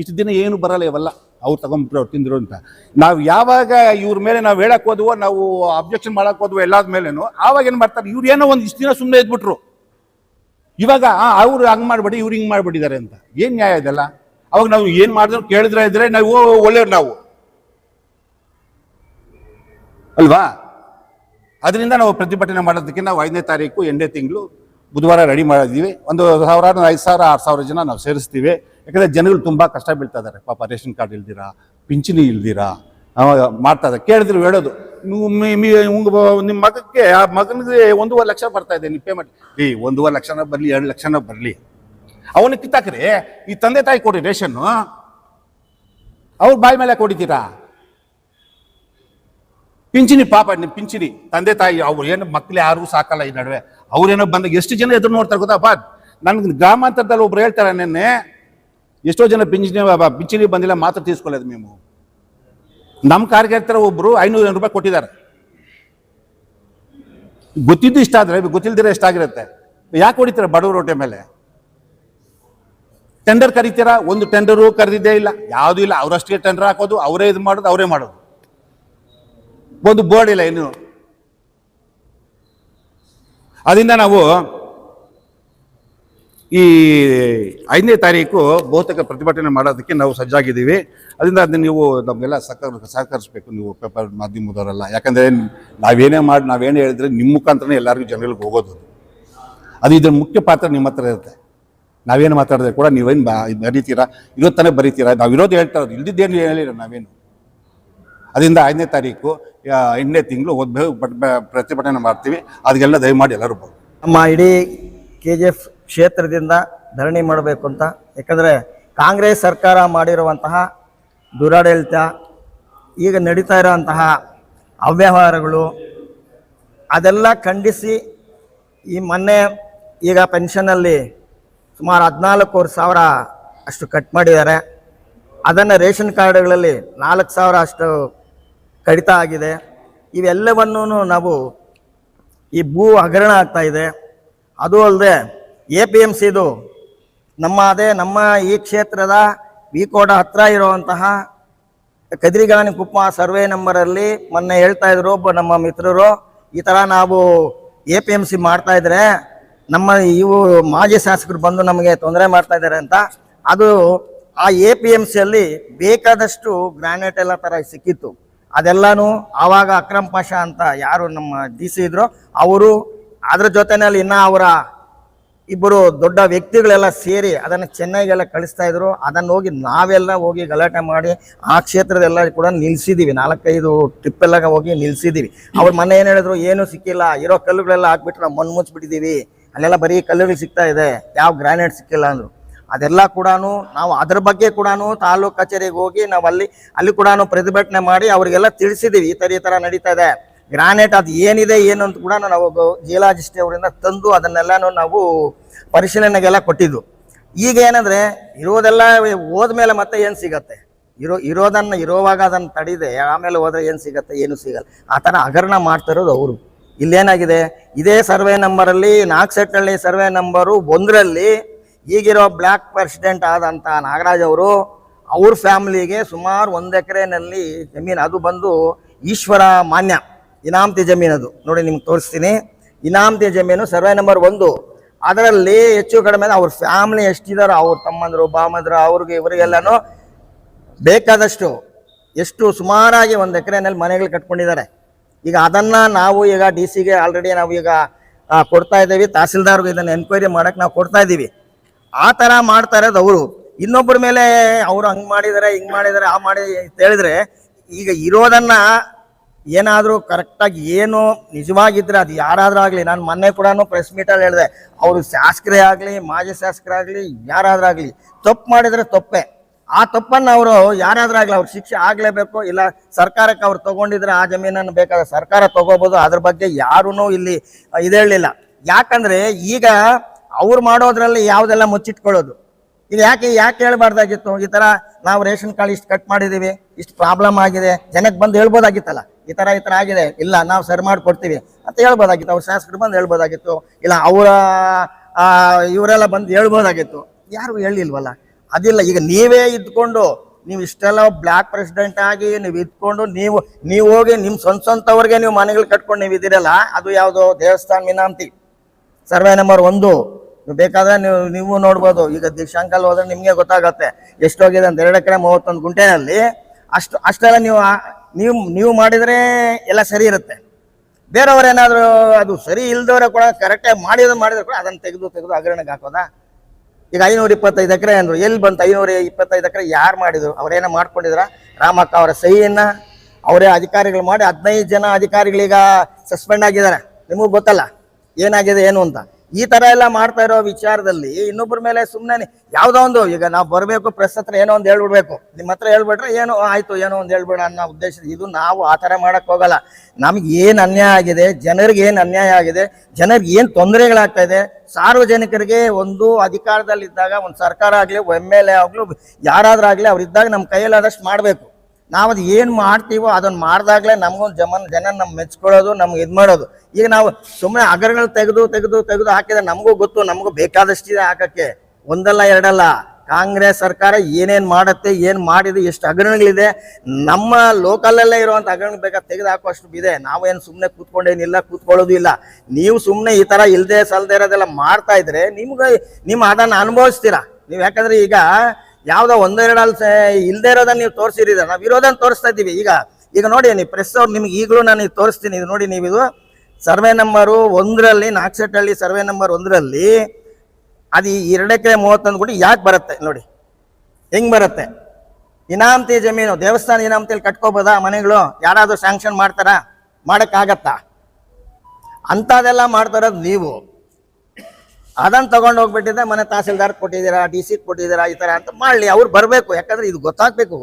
ಇಷ್ಟು ದಿನ ಏನು ಬರಲ್ಲ ಇವೆಲ್ಲ ಅವ್ರು ತಗೊಂಡ್ಬಿಟ್ರು ಅವ್ರು ತಿಂದರು ಅಂತ. ನಾವು ಯಾವಾಗ ಇವ್ರ ಮೇಲೆ ನಾವು ಹೇಳಕ್ ಹೋದ್ವೋ, ನಾವು ಅಬ್ಜೆಕ್ಷನ್ ಮಾಡಕ್ ಹೋದ್ವೋ ಎಲ್ಲಾದ ಮೇಲೇನು, ಆವಾಗ ಏನು ಮಾಡ್ತಾರೆ ಇವ್ರು ಏನೋ ಒಂದು ಇಷ್ಟು ದಿನ ಸುಮ್ಮನೆ ಇದ್ಬಿಟ್ರು. ಇವಾಗ ಅವ್ರು ಹಂಗೆ ಮಾಡ್ಬೇಡಿ ಇವ್ರು ಹಿಂಗೆ ಮಾಡ್ಬಿಟ್ಟಿದ್ದಾರೆ ಅಂತ ಏನು ನ್ಯಾಯ ಇದೆಲ್ಲ? ಅವಾಗ ನಾವು ಏನು ಮಾಡಿದ್ರು ಕೇಳಿದ್ರೆ ಇದ್ರೆ ನಾವು ಒಳ್ಳೆಯವ್ರು ನಾವು ಅಲ್ವಾ? ಅದರಿಂದ ನಾವು ಪ್ರತಿಭಟನೆ ಮಾಡೋದಕ್ಕೆ ನಾವು 5ನೇ ತಾರೀಕು 8ನೇ ತಿಂಗಳು ಬುಧವಾರ ರೆಡಿ ಮಾಡಿದ್ದೀವಿ. ಒಂದು 1000 5,000 6,000 ಜನ ನಾವು ಸೇರಿಸ್ತೀವಿ. ಯಾಕಂದರೆ ಜನಗಳು ತುಂಬ ಕಷ್ಟ ಬೀಳ್ತಾ ಇದ್ದಾರೆ ಪಾಪ. ರೇಷನ್ ಕಾರ್ಡ್ ಇಲ್ದಿರಾ, ಪಿಂಚಣಿ ಇಲ್ದಿರಾ ಮಾಡ್ತಾ ಇದ್ದಾರೆ. ಕೇಳಿದ್ರು ಹೇಳೋದು, ನಿಮ್ಮ ಮಗಕ್ಕೆ ಆ ಮಗನಿಗೆ 1.5 ಲಕ್ಷ ಬರ್ತಾ ಇದೆ, ನೀವು ಪೇಮೆಂಟ್ 1.5 ಲಕ್ಷನ ಬರಲಿ 2 ಲಕ್ಷನ ಬರಲಿ, ಅವನಿಗೆ ಕಿತ್ತಾಕ್ರಿ. ಈ ತಂದೆ ತಾಯಿ ಕೊಡಿ ರೇಷನ್ನು, ಅವ್ರ ಬಾಯಿ ಮೇಲೆ ಕೊಡಿತೀರಾ? ಪಿಂಚಣಿ ಪಾಪ, ನಿಮ್ಮ ಪಿಂಚಣಿ ತಂದೆ ತಾಯಿ ಅವ್ರು ಏನು ಮಕ್ಳು ಯಾರು ಸಾಕಲ್ಲ ಈ ನಡುವೆ. ಅವ್ರೇನೋ ಬಂದಾಗ ಎಷ್ಟು ಜನ ಎದುರು ನೋಡ್ತಾರೆ ಗೊತ್ತಾ? ನನ್ಗೆ ಗ್ರಾಮಾಂತರದಲ್ಲಿ ಒಬ್ರು ಹೇಳ್ತಾರೆ, ನೆನ್ನೆ ಎಷ್ಟೋ ಜನ ಪಿಂಚಣಿ ಬಂದಿಲ್ಲ ಮಾತ್ರ ತೀರ್ಸ್ಕೊಳ್ಳೋದು మేము. ನಮ್ಮ ಕಾರ್ಯಕರ್ತರ ಒಬ್ರು 500 ರೂಪಾಯಿ ಕೊಟ್ಟಿದ್ದಾರೆ. ಗೊತ್ತಿದ್ದು ಇಷ್ಟ ಆದ್ರೆ ಗೊತ್ತಿಲ್ದಿರ ಎಷ್ಟಾಗಿರುತ್ತೆ? ಯಾಕೆ ಹೊಡಿತೀರ ಬಡವರು ಹೊಟ್ಟೆ ಮೇಲೆ? ಟೆಂಡರ್ ಕರೀತೀರಾ? ಒಂದು ಟೆಂಡರು ಕರೆದಿದ್ದೇ ಇಲ್ಲ, ಯಾವುದೂ ಇಲ್ಲ. ಅವರಷ್ಟೇ ಟೆಂಡರ್ ಹಾಕೋದು, ಅವರೇ ಇದು ಮಾಡೋದು, ಅವರೇ ಮಾಡೋದು. ಒಂದು ಬೋರ್ಡ್ ಇಲ್ಲ ಇನ್ನು. ಅದರಿಂದ ನಾವು ಈ 5ನೇ ತಾರೀಕು ಬಹುತೇಕ ಪ್ರತಿಭಟನೆ ಮಾಡೋದಕ್ಕೆ ನಾವು ಸಜ್ಜಾಗಿದ್ದೀವಿ. ಅದರಿಂದ ಅದನ್ನ ನೀವು ನಮಗೆಲ್ಲ ಸಹಕರಿಸಬೇಕು, ನೀವು ಪೇಪರ್ ಮಾಧ್ಯಮದವರೆಲ್ಲ. ಯಾಕಂದರೆ ನಾವೇನೇ ಹೇಳಿದ್ರೆ ನಿಮ್ಮ ಮುಖಾಂತರನೇ ಎಲ್ಲರಿಗೂ ಜನಗಳಿಗೆ ಹೋಗೋದು. ಅದು ಇದ್ರ ಮುಖ್ಯ ಪಾತ್ರ ನಿಮ್ಮ ಹತ್ರ ಇರುತ್ತೆ. ನಾವೇನು ಮಾತಾಡಿದ್ರೆ ಕೂಡ ನೀವೇನು ಬರೀತೀರಾ, ಇರೋ ತಾನೇ ಬರೀತೀರಾ. ನಾವು ಇರೋದು ಹೇಳ್ತಾ ಇರೋದು, ಇಲ್ದಿದ್ದೇನು ಹೇಳಿಲ್ಲ ನಾವೇನು. ಅದರಿಂದ 5ನೇ ತಾರೀಕು 8ನೇ ತಿಂಗಳು ಪ್ರತಿಭಟನೆ ಮಾಡ್ತೀವಿ. ಅದಕ್ಕೆಲ್ಲ ದಯಮಾಡಿ ಎಲ್ಲರೂ ಬರ್ಬೋದು. ನಮ್ಮ ಇಡೀ KGF ಕ್ಷೇತ್ರದಿಂದ ಧರಣಿ ಮಾಡಬೇಕು ಅಂತ. ಯಾಕಂದರೆ ಕಾಂಗ್ರೆಸ್ ಸರ್ಕಾರ ಮಾಡಿರುವಂತಹ ದುರಾಡಳಿತ, ಈಗ ನಡೀತಾ ಇರೋವಂತಹ ಅವ್ಯವಹಾರಗಳು ಅದೆಲ್ಲ ಖಂಡಿಸಿ, ಈ ಮೊನ್ನೆ ಈಗ ಪೆನ್ಷನಲ್ಲಿ ಸುಮಾರು 14,000 ಅಷ್ಟು ಕಟ್ ಮಾಡಿದ್ದಾರೆ. ಅದನ್ನು ರೇಷನ್ ಕಾರ್ಡ್ಗಳಲ್ಲಿ 4,000 ಅಷ್ಟು ಕಡಿತ ಆಗಿದೆ. ಇವೆಲ್ಲವನ್ನೂ ನಾವು ಈ ಭೂ ಹಗರಣ ಆಗ್ತಾ ಇದೆ. ಅದು ಅಲ್ಲದೆ APMCದು ನಮ್ಮ ಈ ಕ್ಷೇತ್ರದ ವಿಕೋಡ ಹತ್ರ ಇರುವಂತಹ ಕದ್ರಿಗಾನಿ ಕುಪ್ಪ ಸರ್ವೆ ನಂಬರಲ್ಲಿ ಮೊನ್ನೆ ಹೇಳ್ತಾ ಇದ್ರು ಒಬ್ಬ ನಮ್ಮ ಮಿತ್ರರು, ಈ ಥರ ನಾವು APMC ಮಾಡ್ತಾ ಇದ್ರೆ ನಮ್ಮ ಇವು ಮಾಜಿ ಶಾಸಕರು ಬಂದು ನಮಗೆ ತೊಂದರೆ ಮಾಡ್ತಾ ಇದ್ದಾರೆ ಅಂತ. ಅದು ಆ APMCಯಲ್ಲಿ ಬೇಕಾದಷ್ಟು ಗ್ರಾನೈಟ್ ಎಲ್ಲ ಥರ ಸಿಕ್ಕಿತ್ತು. ಅದೆಲ್ಲನೂ ಆವಾಗ ಅಕ್ರಮ್ ಪಾಷಾ ಅಂತ ಯಾರು ನಮ್ಮ DC ಇದ್ರು, ಅವರು ಅದ್ರ ಜೊತೆಯಲ್ಲಿ ಇನ್ನೂ ಅವರ ಇಬ್ಬರು ದೊಡ್ಡ ವ್ಯಕ್ತಿಗಳೆಲ್ಲ ಸೇರಿ ಅದನ್ನು ಚೆನ್ನೈಗೆಲ್ಲ ಕಳಿಸ್ತಾ ಇದ್ರು. ಅದನ್ನು ಹೋಗಿ ನಾವೆಲ್ಲ ಹೋಗಿ ಗಲಾಟೆ ಮಾಡಿ ಆ ಕ್ಷೇತ್ರದೆಲ್ಲ ಕೂಡ ನಿಲ್ಲಿಸಿದ್ದೀವಿ. 4-5 ಟ್ರಿಪ್ ಎಲ್ಲ ಹೋಗಿ ನಿಲ್ಲಿಸಿದ್ದೀವಿ. ಅವ್ರು ಮೊನ್ನೆ ಏನು ಹೇಳಿದ್ರು, ಏನೂ ಸಿಕ್ಕಿಲ್ಲ, ಇರೋ ಕಲ್ಲುಗಳೆಲ್ಲ ಹಾಕ್ಬಿಟ್ಟು ನಾವು ಮಣ್ಣು ಮುಚ್ಚಿಬಿಟ್ಟಿದ್ದೀವಿ, ಅಲ್ಲೆಲ್ಲ ಬರೀ ಕಲ್ಲುಗಳು ಸಿಗ್ತಾ ಇದೆ, ಯಾವ ಗ್ರಾನೈಟ್ ಸಿಕ್ಕಿಲ್ಲ ಅಂದರು. ಅದೆಲ್ಲ ಕೂಡ ನಾವು ಅದ್ರ ಬಗ್ಗೆ ಕೂಡ ತಾಲೂಕು ಕಚೇರಿಗೆ ಹೋಗಿ ನಾವು ಅಲ್ಲಿ ಕೂಡ ಪ್ರತಿಭಟನೆ ಮಾಡಿ ಅವರಿಗೆಲ್ಲ ತಿಳಿಸಿದ್ದೀವಿ, ಈ ಥರ ನಡೀತಾ ಇದೆ. ಗ್ರಾನೈಟ್ ಅದು ಏನಿದೆ ಏನು ಅಂತ ಕೂಡ ನಾವು ಜಿಯಾಲಜಿಸ್ಟ್ ಅವರಿಂದ ತಂದು ಅದನ್ನೆಲ್ಲನೂ ನಾವು ಪರಿಶೀಲನೆಗೆಲ್ಲ ಕೊಟ್ಟಿದ್ದು. ಈಗ ಏನಂದರೆ ಇರೋದೆಲ್ಲ ಹೋದ್ಮೇಲೆ ಮತ್ತೆ ಏನು ಸಿಗತ್ತೆ? ಇರೋದನ್ನು ಇರೋವಾಗ ಅದನ್ನು ತಡೆದೆ ಆಮೇಲೆ ಹೋದರೆ ಏನು ಸಿಗತ್ತೆ? ಏನು ಸಿಗಲ್ಲ. ಆ ಥರ ಹಗರಣ ಮಾಡ್ತಿರೋದು ಅವರು. ಇಲ್ಲೇನಾಗಿದೆ, ಇದೇ ಸರ್ವೆ ನಂಬರಲ್ಲಿ 4 ಸೆಟ್ನಲ್ಲಿ ಸರ್ವೆ ನಂಬರು 1ರಲ್ಲಿ ಈಗಿರೋ ಬ್ಲ್ಯಾಕ್ ಪ್ರೆಸಿಡೆಂಟ್ ಆದಂಥ ನಾಗರಾಜ್ ಅವರು ಅವ್ರ ಫ್ಯಾಮಿಲಿಗೆ ಸುಮಾರು 1 ಎಕರೆನಲ್ಲಿ ಜಮೀನು, ಅದು ಬಂದು ಈಶ್ವರ ಮಾನ್ಯ ಇನಾಮತಿ ಜಮೀನು. ಅದು ನೋಡಿ ನಿಮ್ಗೆ ತೋರಿಸ್ತೀನಿ. ಇನಾಮತಿ ಜಮೀನು ಸರ್ವೆ ನಂಬರ್ 1. ಅದರಲ್ಲಿ ಹೆಚ್ಚು ಕಡಿಮೆ ಅವ್ರ ಫ್ಯಾಮಿಲಿ ಎಷ್ಟಿದಾರೋ, ಅವ್ರ ತಮ್ಮಂದರು ಬಾಮಂದರು ಅವ್ರಿಗೆ ಇವರಿಗೆಲ್ಲನೂ ಬೇಕಾದಷ್ಟು ಎಷ್ಟು ಸುಮಾರಾಗಿ 1 ಎಕರೆನಲ್ಲಿ ಮನೆಗಳು ಕಟ್ಕೊಂಡಿದ್ದಾರೆ. ಈಗ ಅದನ್ನು ನಾವು ಈಗ DC ಆಲ್ರೆಡಿ ನಾವು ಈಗ ಕೊಡ್ತಾ ಇದ್ದೀವಿ. ತಹಸೀಲ್ದಾರ್ಗೂ ಇದನ್ನು ಎನ್ಕ್ವೈರಿ ಮಾಡೋಕ್ಕೆ ನಾವು ಕೊಡ್ತಾ ಇದ್ದೀವಿ. ಆ ಥರ ಮಾಡ್ತಾ ಇರೋದು ಅವರು. ಇನ್ನೊಬ್ಬರ ಮೇಲೆ ಅವರು ಹಂಗೆ ಮಾಡಿದ್ದಾರೆ ಹಿಂಗೆ ಮಾಡಿದ್ದಾರೆ ಆ ಮಾಡಿ ಅಂತ ಹೇಳಿದ್ರೆ, ಈಗ ಇರೋದನ್ನು ಏನಾದರೂ ಕರೆಕ್ಟಾಗಿ ಏನು ನಿಜವಾಗಿದ್ದರೆ ಅದು ಯಾರಾದರೂ ಆಗಲಿ, ನಾನು ಮೊನ್ನೆ ಕೂಡ ಪ್ರೆಸ್ ಮೀಟಲ್ಲಿ ಹೇಳಿದೆ, ಅವರು ಶಾಸಕರೇ ಆಗಲಿ ಮಾಜಿ ಶಾಸಕರಾಗಲಿ ಯಾರಾದರೂ ಆಗಲಿ ತಪ್ಪು ಮಾಡಿದರೆ ತಪ್ಪೇ. ಆ ತಪ್ಪನ್ನು ಅವರು ಯಾರಾದರೂ ಆಗಲಿ ಅವ್ರು ಶಿಕ್ಷೆ ಆಗಲೇಬೇಕು. ಇಲ್ಲ ಸರ್ಕಾರಕ್ಕೆ ಅವ್ರು ತೊಗೊಂಡಿದ್ರೆ ಆ ಜಮೀನನ್ನು ಬೇಕಾದ ಸರ್ಕಾರ ತೊಗೋಬೋದು. ಅದ್ರ ಬಗ್ಗೆ ಯಾರೂ ಇಲ್ಲಿ ಇದೇಳಲಿಲ್ಲ. ಯಾಕಂದರೆ ಈಗ ಅವ್ರು ಮಾಡೋದ್ರಲ್ಲಿ ಯಾವುದೆಲ್ಲ ಮುಚ್ಚಿಟ್ಕೊಳ್ಳೋದು. ಇದು ಯಾಕೆ ಹೇಳ್ಬಾರ್ದಾಗಿತ್ತು? ಈ ಥರ ನಾವು ರೇಷನ್ ಕಾರ್ಡ್ ಇಷ್ಟು ಕಟ್ ಮಾಡಿದ್ದೀವಿ, ಇಷ್ಟು ಪ್ರಾಬ್ಲಮ್ ಆಗಿದೆ, ಜನಕ್ಕೆ ಬಂದು ಹೇಳ್ಬೋದಾಗಿತ್ತಲ್ಲ, ಈ ಥರ ಆಗಿದೆ, ಇಲ್ಲ ನಾವು ಸರಿ ಮಾಡಿಕೊಡ್ತೀವಿ ಅಂತ ಹೇಳ್ಬೋದಾಗಿತ್ತು. ಅವ್ರ ಶಾಸಕರು ಬಂದು ಹೇಳ್ಬೋದಾಗಿತ್ತು, ಇಲ್ಲ ಅವರ ಇವರೆಲ್ಲ ಬಂದು ಹೇಳ್ಬೋದಾಗಿತ್ತು. ಯಾರು ಹೇಳಿಲ್ವಲ್ಲ. ಅದಿಲ್ಲ, ಈಗ ನೀವೇ ಇದ್ಕೊಂಡು ನೀವು ಇಷ್ಟೆಲ್ಲ ಬ್ಲ್ಯಾಕ್ ಪ್ರೆಸಿಡೆಂಟ್ ಆಗಿ ನೀವು ಇದ್ಕೊಂಡು ನೀವು ಹೋಗಿ ನಿಮ್ಮ ಸ್ವಂತವ್ರಿಗೆ ನೀವು ಮನೆಗಳು ಕಟ್ಕೊಂಡು ನೀವು ಇದ್ದೀರಲ್ಲ, ಅದು ಯಾವುದು ದೇವಸ್ಥಾನ ಮಿನಾಂತಿ ಸರ್ವೆ ನಂಬರ್ 1. ಬೇಕಾದ್ರೆ ನೀವು ನೋಡ್ಬೋದು. ಈಗ ದಿಶಾಂಕಲ್ ಹೋದ್ರೆ ನಿಮಗೆ ಗೊತ್ತಾಗತ್ತೆ ಎಷ್ಟೋಗಿದೆ ಅಂತ. 2 ಎಕರೆ 31 ಗುಂಟೆನಲ್ಲಿ ಅಷ್ಟೆಲ್ಲ ನೀವು ಮಾಡಿದರೆ ಎಲ್ಲ ಸರಿ ಇರುತ್ತೆ. ಬೇರೆಯವ್ರೇನಾದರೂ ಅದು ಸರಿ ಇಲ್ದವ್ರೆ ಕೂಡ ಕರೆಕ್ಟಾಗಿ ಮಾಡಿದ್ರೆ ಕೂಡ ಅದನ್ನು ತೆಗೆದು ಹಗರಣಕ್ಕೆ ಹಾಕೋದಾ? ಈಗ 525 ಎಕರೆ ಅಂದರು, ಎಲ್ಲಿ ಬಂತು 525 ಎಕರೆ? ಯಾರು ಮಾಡಿದ್ರು? ಅವರೇನೋ ಮಾಡ್ಕೊಂಡಿದ್ರ? ರಾಮಕ್ಕ ಅವರ ಸಹಿಯನ್ನ ಅವರೇ ಅಧಿಕಾರಿಗಳು ಮಾಡಿ 15 ಜನ ಅಧಿಕಾರಿಗಳೀಗ ಸಸ್ಪೆಂಡ್ ಆಗಿದ್ದಾರೆ. ನಿಮಗೂ ಗೊತ್ತಲ್ಲ ಏನಾಗಿದೆ ಏನು ಅಂತ. ಈ ಥರ ಎಲ್ಲ ಮಾಡ್ತಾ ಇರೋ ವಿಚಾರದಲ್ಲಿ ಇನ್ನೊಬ್ಬರ ಮೇಲೆ ಸುಮ್ಮನೆ ಯಾವುದೋ ಒಂದು, ಈಗ ನಾವು ಬರಬೇಕು ಪ್ರೆಸ್ ಹತ್ರ ಏನೋ ಒಂದು ಹೇಳ್ಬಿಡ್ಬೇಕು, ನಿಮ್ಮ ಹತ್ರ ಹೇಳ್ಬಿಟ್ರೆ ಏನೋ ಆಯಿತು ಏನೋ ಒಂದು ಹೇಳ್ಬೇಡ ಅನ್ನೋ ಉದ್ದೇಶದ. ಇದು ನಾವು ಆ ಥರ ಮಾಡೋಕ್ಕೆ ಹೋಗಲ್ಲ. ನಮ್ಗೆ ಏನು ಅನ್ಯಾಯ ಆಗಿದೆ, ಜನರಿಗೆ ಏನು ಅನ್ಯಾಯ ಆಗಿದೆ, ಜನರಿಗೆ ಏನು ತೊಂದರೆಗಳಾಗ್ತಾ ಇದೆ, ಸಾರ್ವಜನಿಕರಿಗೆ ಒಂದು ಅಧಿಕಾರದಲ್ಲಿದ್ದಾಗ ಒಂದು ಸರ್ಕಾರ ಆಗಲಿ MLA ಆಗಲಿ ಯಾರಾದ್ರೂ ಆಗಲಿ ಅವರಿದ್ದಾಗ ನಮ್ಮ ಕೈಯಲ್ಲಾದಷ್ಟು ಮಾಡಬೇಕು. ನಾವು ಅದು ಏನು ಮಾಡ್ತೀವೋ ಅದನ್ನು ಮಾಡಿದಾಗಲೇ ನಮಗೊಂದು ಜನ ನಮ್ಮ ಮೆಚ್ಕೊಳ್ಳೋದು, ನಮ್ಗೆ ಇದು ಮಾಡೋದು. ಈಗ ನಾವು ಸುಮ್ಮನೆ ಹಗರಗಳು ತೆಗೆದು ಹಾಕಿದ್ರೆ ನಮಗೂ ಗೊತ್ತು, ನಮಗೂ ಬೇಕಾದಷ್ಟಿದೆ ಹಾಕಕ್ಕೆ. ಒಂದಲ್ಲ ಎರಡಲ್ಲ, ಕಾಂಗ್ರೆಸ್ ಸರ್ಕಾರ ಏನೇನು ಮಾಡುತ್ತೆ, ಏನು ಮಾಡಿದೆ, ಎಷ್ಟು ಹಗರಣಗಳಿದೆ. ನಮ್ಮ ಲೋಕಲಲ್ಲೇ ಇರುವಂಥ ಹಗರಣ ಬೇಕಾದ ತೆಗೆದು ಹಾಕುವಷ್ಟು ಇದೆ. ನಾವೇನು ಸುಮ್ಮನೆ ಕೂತ್ಕೊಳ್ಳೋದು ಇಲ್ಲ. ನೀವು ಸುಮ್ಮನೆ ಈ ಥರ ಇಲ್ಲದೆ ಸಲ್ಲದೆ ಇರೋದೆಲ್ಲ ಮಾಡ್ತಾ ಇದ್ರೆ ನಿಮ್ಮ ಅದನ್ನು ಅನುಭವಿಸ್ತೀರಾ ನೀವು. ಯಾಕಂದರೆ ಈಗ ಯಾವುದೋ 1-2 ಇಲ್ಲದೆ ಇರೋದನ್ನ ನೀವು ತೋರಿಸಿರಿದ, ನಾವು ಇರೋದನ್ನ ತೋರಿಸ್ತಾ ಇದ್ದೀವಿ. ಈಗ ನೋಡಿ, ನೀವು ಪ್ರೆಸ್ ಅವ್ರು ನಿಮ್ಗೆ ಈಗಲೂ ನಾನು ಇದು ತೋರಿಸ್ತೀನಿ. ಇದು ನೋಡಿ, ನೀವು ಇದು ಸರ್ವೆ ನಂಬರು 1ರಲ್ಲಿ ನಾಗಸೆಟ್ಟಹಳ್ಳಿ ಸರ್ವೆ ನಂಬರ್ 1ರಲ್ಲಿ ಅದು 2 ಎಕರೆ 31 ಗುಂಟೆ ಯಾಕೆ ಬರುತ್ತೆ ನೋಡಿ, ಹೆಂಗೆ ಬರುತ್ತೆ? ಇನಾಮತಿ ಜಮೀನು, ದೇವಸ್ಥಾನ ಇನಾಮತಿಯಲ್ಲಿ ಕಟ್ಕೋಬೋದಾ ಮನೆಗಳು? ಯಾರಾದರೂ ಸ್ಯಾಂಕ್ಷನ್ ಮಾಡ್ತಾರಾ? ಮಾಡೋಕ್ಕಾಗತ್ತಾ? ಅಂಥದ್ದೆಲ್ಲ ಮಾಡ್ತಾರದು ನೀವು. ಅದನ್ನು ತಗೊಂಡು ಹೋಗ್ಬಿಟ್ಟಿದ್ದೆ ಮನೆ ತಹಸೀಲ್ದಾರ್ ಕೊಟ್ಟಿದ್ದೀರಾ, DC ಕೊಟ್ಟಿದ್ದೀರಾ, ಈ ಥರ ಅಂತ ಮಾಡಲಿ. ಅವ್ರು ಬರಬೇಕು, ಯಾಕಂದರೆ ಇದು ಗೊತ್ತಾಗಬೇಕು.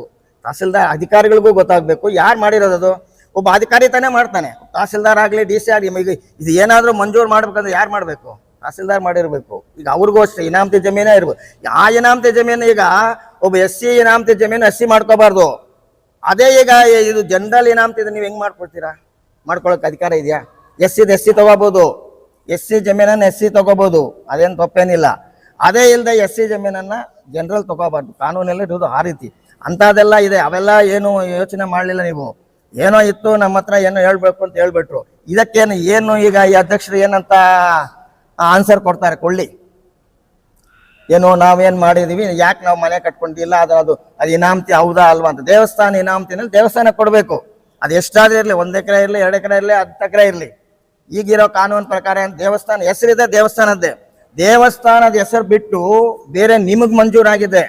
ತಹಸೀಲ್ದಾರ್ ಅಧಿಕಾರಿಗಳಿಗೂ ಗೊತ್ತಾಗಬೇಕು ಯಾರು ಮಾಡಿರೋದು. ಒಬ್ಬ ಅಧಿಕಾರಿ ತಾನೇ ಮಾಡ್ತಾನೆ, ತಹಸೀಲ್ದಾರ್ ಆಗಲಿ DC ಆಗಲಿ. ಈಗ ಇದು ಏನಾದರೂ ಮಂಜೂರು ಮಾಡ್ಬೇಕಂದ್ರೆ ಯಾರು ಮಾಡಬೇಕು? ತಹಸೀಲ್ದಾರ್ ಮಾಡಿರಬೇಕು. ಈಗ ಅವ್ರಿಗೂ ಅಷ್ಟೇ ಇನಾಮತಿ ಜಮೀನೇ ಇರ್ಬೇಕು. ಆ ಇನಾಮತಿ ಜಮೀನು ಈಗ ಒಬ್ಬ SC ಇನಾಮತಿ ಜಮೀನು SC ಮಾಡ್ಕೋಬಾರ್ದು. ಅದೇ ಈಗ ಇದು ಜನರಲ್ ಇನಾಮತಿ ಇದೆ, ನೀವು ಹೆಂಗೆ ಮಾಡ್ಕೊಳ್ತೀರಾ? ಮಾಡ್ಕೊಳಕ್ಕೆ ಅಧಿಕಾರ ಇದೆಯಾ? SC ತಗೋಬೋದು, SC ಜಮೀನನ್ನು SC ತಗೋಬೋದು, ಅದೇನು ತಪ್ಪೇನಿಲ್ಲ. ಅದೇ ಇಲ್ಲದೆ SC ಜಮೀನನ್ನು ಜನರಲ್ ತಗೋಬಾರ್ದು. ಕಾನೂನಲ್ಲಿ ಇರೋದು ಆ ರೀತಿ. ಅಂಥದ್ದೆಲ್ಲ ಇದೆ. ಅವೆಲ್ಲ ಏನು ಯೋಚನೆ ಮಾಡಲಿಲ್ಲ ನೀವು. ಏನೋ ಇತ್ತು ನಮ್ಮ ಹತ್ರ ಏನೋ ಹೇಳ್ಬೇಕು ಅಂತ ಹೇಳ್ಬಿಟ್ರು. ಇದಕ್ಕೇನು ಏನು ಈಗ ಈ ಅಧ್ಯಕ್ಷರು ಏನಂತ ಆನ್ಸರ್ ಕೊಡ್ತಾರೆ? ಕೊಳ್ಳಿ, ಏನು ನಾವೇನು ಮಾಡಿದೀವಿ, ಯಾಕೆ ನಾವು ಮನೆ ಕಟ್ಕೊಂಡಿಲ್ಲ, ಅದು ಇನಾಮತಿ ಹೌದಾ ಅಲ್ವಾ ಅಂತ. ದೇವಸ್ಥಾನ ಇನಾಮತಿನಲ್ಲಿ ದೇವಸ್ಥಾನ ಕೊಡಬೇಕು. ಅದು ಎಷ್ಟಾದ್ರೂ ಇರಲಿ, 1 ಎಕರೆ ಇರಲಿ, 2 ಎಕರೆ ಇರಲಿ, 10 ಎಕರೆ ಇರಲಿ. ಈಗಿರೋ ಕಾನೂನು ಪ್ರಕಾರ ದೇವಸ್ಥಾನ ಹೆಸರಿದೆ, ದೇವಸ್ಥಾನದ್ದೇ. ದೇವಸ್ಥಾನದ ಹೆಸರು ಬಿಟ್ಟು ಬೇರೆ ನಿಮಗೆ ಮಂಜೂರಾಗಿದೆ,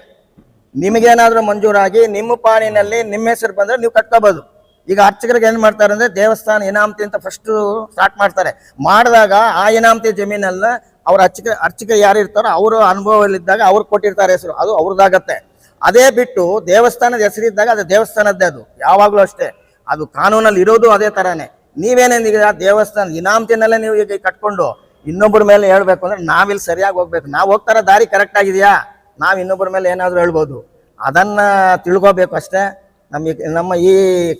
ನಿಮಗೇನಾದ್ರೂ ಮಂಜೂರಾಗಿ ನಿಮ್ಮ ಪಾಣಿನಲ್ಲಿ ನಿಮ್ಮ ಹೆಸರು ಬಂದರೆ ನೀವು ಕಟ್ಕೋಬೋದು. ಈಗ ಅರ್ಚಕರಿಗೆ ಏನು ಮಾಡ್ತಾರೆ ಅಂದರೆ ದೇವಸ್ಥಾನ ಇನಾಮತಿ ಅಂತ ಫಸ್ಟು ಸ್ಟಾರ್ಟ್ ಮಾಡ್ತಾರೆ. ಮಾಡಿದಾಗ ಆ ಇನಾಮತಿ ಜಮೀನಲ್ಲ ಅವ್ರ ಅರ್ಚಕ ಯಾರು ಇರ್ತಾರೋ ಅವರು ಅನುಭವದಲ್ಲಿದ್ದಾಗ ಅವ್ರು ಕೊಟ್ಟಿರ್ತಾರೆ ಹೆಸರು, ಅದು ಅವ್ರದ್ದಾಗತ್ತೆ. ಅದೇ ಬಿಟ್ಟು ದೇವಸ್ಥಾನದ ಹೆಸರಿದ್ದಾಗ ಅದು ದೇವಸ್ಥಾನದ್ದೇ. ಅದು ಯಾವಾಗಲೂ ಅಷ್ಟೇ, ಅದು ಕಾನೂನಲ್ಲಿ ಇರೋದು ಅದೇ ಥರನೇ. ನೀವೇನೇನೀಗ ದೇವಸ್ಥಾನ ಇನಾಮತಿನಲ್ಲೇ ನೀವು ಈಗ ಕಟ್ಕೊಂಡು ಇನ್ನೊಬ್ಬರ ಮೇಲೆ ಹೇಳ್ಬೇಕು ಅಂದರೆ ನಾವಿಲ್ಲಿ ಸರಿಯಾಗಿ ಹೋಗ್ಬೇಕು. ನಾವು ಹೋಗ್ತಾರ ದಾರಿ ಕರೆಕ್ಟ್ ಆಗಿದೆಯಾ? ನಾವು ಇನ್ನೊಬ್ಬರ ಮೇಲೆ ಏನಾದರೂ ಹೇಳ್ಬೋದು, ಅದನ್ನು ತಿಳ್ಕೋಬೇಕು ಅಷ್ಟೇ. ನಮ್ಮ ಈ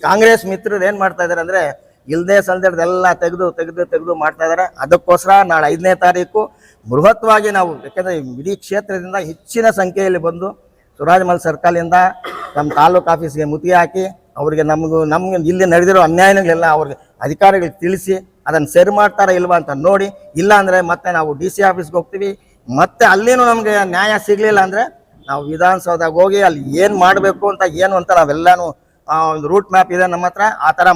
ಕಾಂಗ್ರೆಸ್ ಮಿತ್ರರು ಏನು ಮಾಡ್ತಾ ಇದ್ದಾರೆ ಅಂದರೆ ಇಲ್ಲದೆ ಸಲ್ದೆಲ್ಲ ತೆಗೆದು ಮಾಡ್ತಾ ಇದ್ದಾರೆ. ಅದಕ್ಕೋಸ್ಕರ ನಾಳೆ 5ನೇ ತಾರೀಕು ಬೃಹತ್ವಾಗಿ ನಾವು, ಯಾಕೆಂದರೆ ಇಡೀ ಕ್ಷೇತ್ರದಿಂದ ಹೆಚ್ಚಿನ ಸಂಖ್ಯೆಯಲ್ಲಿ ಬಂದು ಸುರಾಜ್ಮಲ್ ಸರ್ಕಲಿಂದ ನಮ್ಮ ತಾಲೂಕು ಆಫೀಸ್ಗೆ ಮುತ್ತಿಗೆ ಹಾಕಿ ಅವರಿಗೆ ನಮ್ಗೆ ಇಲ್ಲಿ ನಡೆದಿರೋ ಅನ್ಯಾಯಗಳೆಲ್ಲ ಅವ್ರಿಗೆ ಅಧಿಕಾರಿಗಳಿಗೆ ತಿಳಿಸಿ ಅದನ್ನು ಸರಿ ಮಾಡ್ತಾರಾ ಇಲ್ವಾ ಅಂತ ನೋಡಿ. ಇಲ್ಲ ಅಂದರೆ ಮತ್ತೆ ನಾವು DC ಆಫೀಸ್ಗೆ ಹೋಗ್ತೀವಿ. ಮತ್ತೆ ಅಲ್ಲಿನೂ ನಮಗೆ ನ್ಯಾಯ ಸಿಗಲಿಲ್ಲ ಅಂದರೆ ನಾವು ವಿಧಾನಸೌಧಗೆ ಹೋಗಿ ಅಲ್ಲಿ ಏನು ಮಾಡಬೇಕು ಅಂತ ಏನು ಅಂತ ನಾವೆಲ್ಲನೂ ಒಂದು ರೂಟ್ ಮ್ಯಾಪ್ ಇದೆ ನಮ್ಮ ಹತ್ರ, ಆ ಥರ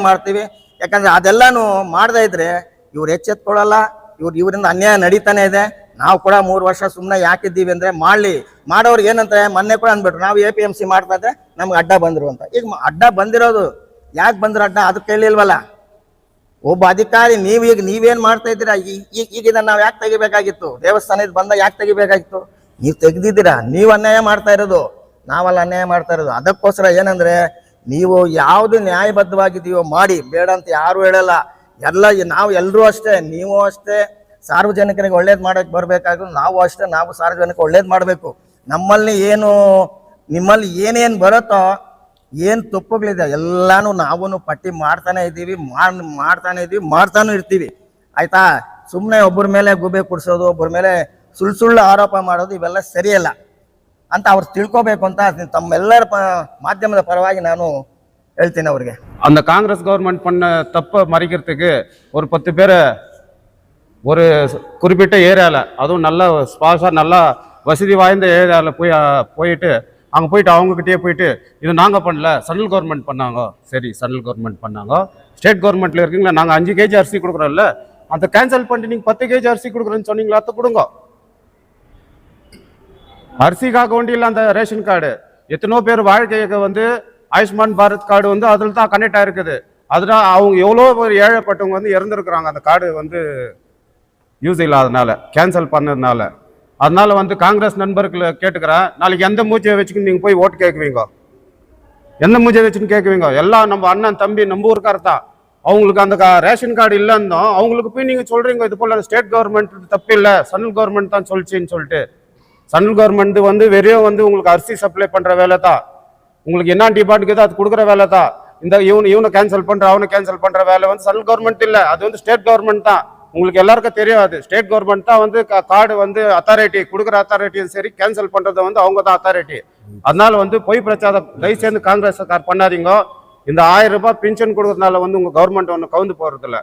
ಮಾಡ್ತೀವಿ. ಯಾಕಂದರೆ ಅದೆಲ್ಲನೂ ಮಾಡದೇ ಇದ್ದರೆ ಇವ್ರು ಎಚ್ಚೆತ್ಕೊಳ್ಳಲ್ಲ, ಇವರಿಂದ ಅನ್ಯಾಯ ನಡೀತಾನೆ ಇದೆ. ನಾವು ಕೂಡ 3 ವರ್ಷ ಸುಮ್ಮನೆ ಯಾಕಿದ್ದೀವಿ ಅಂದರೆ ಮಾಡೋರಿಗೆ ಏನಂತ ಮೊನ್ನೆ ಕೂಡ ಅಂದ್ಬಿಟ್ರು, ನಾವು APMC ಮಾಡ್ತಾ ಇದ್ರೆ ನಮ್ಗೆ ಅಡ್ಡ ಬಂದರು ಅಂತ. ಈಗ ಅಡ್ಡ ಬಂದಿರೋದು ಯಾಕೆ ಬಂದ್ರು ಅಡ್ಡ ಅದು ಕೇಳಿಲ್ವಲ್ಲ. ಒಬ್ಬ ಅಧಿಕಾರಿ ನೀವೇನು ಮಾಡ್ತಾ ಇದ್ದೀರಾ? ಈಗ ಇದನ್ನು ನಾವು ಯಾಕೆ ತೆಗಿಬೇಕಾಗಿತ್ತು? ದೇವಸ್ಥಾನದ ಬಂದ ಯಾಕೆ ತೆಗಿಬೇಕಾಗಿತ್ತು? ನೀವು ತೆಗೆದಿದ್ದೀರಾ, ನೀವು ಅನ್ಯಾಯ ಮಾಡ್ತಾ ಇರೋದು, ನಾವಲ್ಲ ಅನ್ಯಾಯ ಮಾಡ್ತಾ ಇರೋದು. ಅದಕ್ಕೋಸ್ಕರ ಏನಂದರೆ ನೀವು ಯಾವುದು ನ್ಯಾಯಬದ್ಧವಾಗಿದೆಯೋ ಮಾಡಿ, ಬೇಡ ಅಂತ ಯಾರು ಹೇಳಲ್ಲ. ನಾವು ಎಲ್ಲರೂ ಅಷ್ಟೇ, ನೀವು ಅಷ್ಟೇ ಸಾರ್ವಜನಿಕರಿಗೆ ಒಳ್ಳೇದು ಮಾಡೋಕ್ಕೆ ಬರಬೇಕಾದ್ರು ನಾವು ಅಷ್ಟೇ, ನಾವು ಸಾರ್ವಜನಿಕ ಒಳ್ಳೇದು ಮಾಡಬೇಕು. ನಿಮ್ಮಲ್ಲಿ ಏನೇನು ಬರುತ್ತೋ, ಏನು ತಪ್ಪುಗಳಿದೆ ಎಲ್ಲನೂ ನಾವು ಪಟ್ಟಿ ಮಾಡ್ತಾನೆ ಇದ್ದೀವಿ, ಮಾಡ್ತಾನೆ ಇರ್ತೀವಿ. ಆಯಿತಾ? ಸುಮ್ಮನೆ ಒಬ್ಬರ ಮೇಲೆ ಗುಬೆ ಕುಡಿಸೋದು, ಒಬ್ಬರ ಮೇಲೆ ಸುಳ್ಳು ಆರೋಪ ಮಾಡೋದು ಇವೆಲ್ಲ ಸರಿಯಲ್ಲ ಅಂತ ಅವ್ರು ತಿಳ್ಕೊಬೇಕು ಅಂತ ತಮ್ಮೆಲ್ಲರ ಮಾಧ್ಯಮದ ಪರವಾಗಿ ನಾನು ಹೇಳ್ತೀನಿ ಅವ್ರಿಗೆ. அந்த காங்கிரஸ் கவர்மெண்ட் பண்ண தப்பை மறைக்கிறதுக்கு ஒரு 10 பேரை ஒரு குறிப்பிட்ட ஏரியாவில், அதுவும் நல்ல ஸ்பாஸாக நல்லா வசதி வாய்ந்த ஏரியாவில் போயிட்டு அங்கே போயிட்டு அவங்கக்கிட்டே போயிட்டு இது நாங்கள் பண்ணல, சென்ட்ரல் கவர்மெண்ட் பண்ணாங்க. சரி, சென்ட்ரல் கவர்மெண்ட் பண்ணாங்க, ஸ்டேட் கவர்மெண்ட்டில் இருக்கீங்களா, நாங்கள் 5 kg அரிசி கொடுக்குறோம்ல, அதை கேன்சல் பண்ணிட்டு நீங்கள் 10 kg அரிசி கொடுக்குறேன்னு சொன்னீங்களா, அதை கொடுங்க. அரிசிக்காக வேண்டியில் அந்த ரேஷன் கார்டு எத்தனோ பேர் வாழ்க்கைக்கு வந்து ஆயுஷ்மான் பாரத் கார்டு வந்து அதில் தான் கனெக்ட் ஆகிருக்குது. அதனால அவங்க எவ்வளோ பேர் ஏழைப்பட்டவங்க வந்து இறந்துருக்குறாங்க அந்த கார்டு வந்து யூஸ் இல்லாதனால, கேன்சல் பண்ணதுனால. அதனால வந்து காங்கிரஸ் நண்பர்களை கேட்டுக்கிறேன், நாளைக்கு எந்த மூச்சையை வச்சுக்கின்னு நீங்கள் போய் ஓட்டு கேட்குவீங்க? எந்த மூச்சையை வச்சுன்னு கேட்குவீங்க? எல்லாம் நம்ம அண்ணன் தம்பி நம்ம ஊருக்கார தான். அவங்களுக்கு அந்த ரேஷன் கார்டு இல்லைன்னு அவங்களுக்கு போய் நீங்கள் சொல்கிறீங்க இது போல் ஸ்டேட் கவர்மெண்ட் தப்பு இல்லை, சென்ட்ரல் கவர்மெண்ட் தான் சொல்லிச்சின்னு சொல்லிட்டு. சென்ட்ரல் கவர்மெண்ட் வந்து வெறும் வந்து உங்களுக்கு அரிசி சப்ளை பண்ணுற வேலை தான், உங்களுக்கு என்ன டிபார்ட்மெண்ட் அது கொடுக்குற வேலை தான். இந்த இவனை கேன்சல் பண்ணுற அவனை கேன்சல் பண்ணுற வேலை வந்து சென்ட்ரல் கவர்மெண்ட் இல்லை, அது வந்து ஸ்டேட் கவர்மெண்ட் தான். உங்களுக்கு எல்லாருக்கும் தெரியாது, ஸ்டேட் கவர்மெண்ட் தான் வந்து கார்டு வந்து அத்தாரிட்டி கொடுக்குற அத்தாரிட்டியும் சரி, கேன்சல் பண்ணுறது வந்து அவங்க தான் அத்தாரிட்டி. அதனால வந்து பொய் பிரச்சாரம் தயவு சேர்ந்து காங்கிரஸ் சர்க்கார் பண்ணாதீங்க. இந்த 1000 ரூபாய் பென்ஷன் கொடுக்கறதுனால வந்து உங்கள் கவர்மெண்ட் ஒன்று கவுந்து போகிறதில்ல.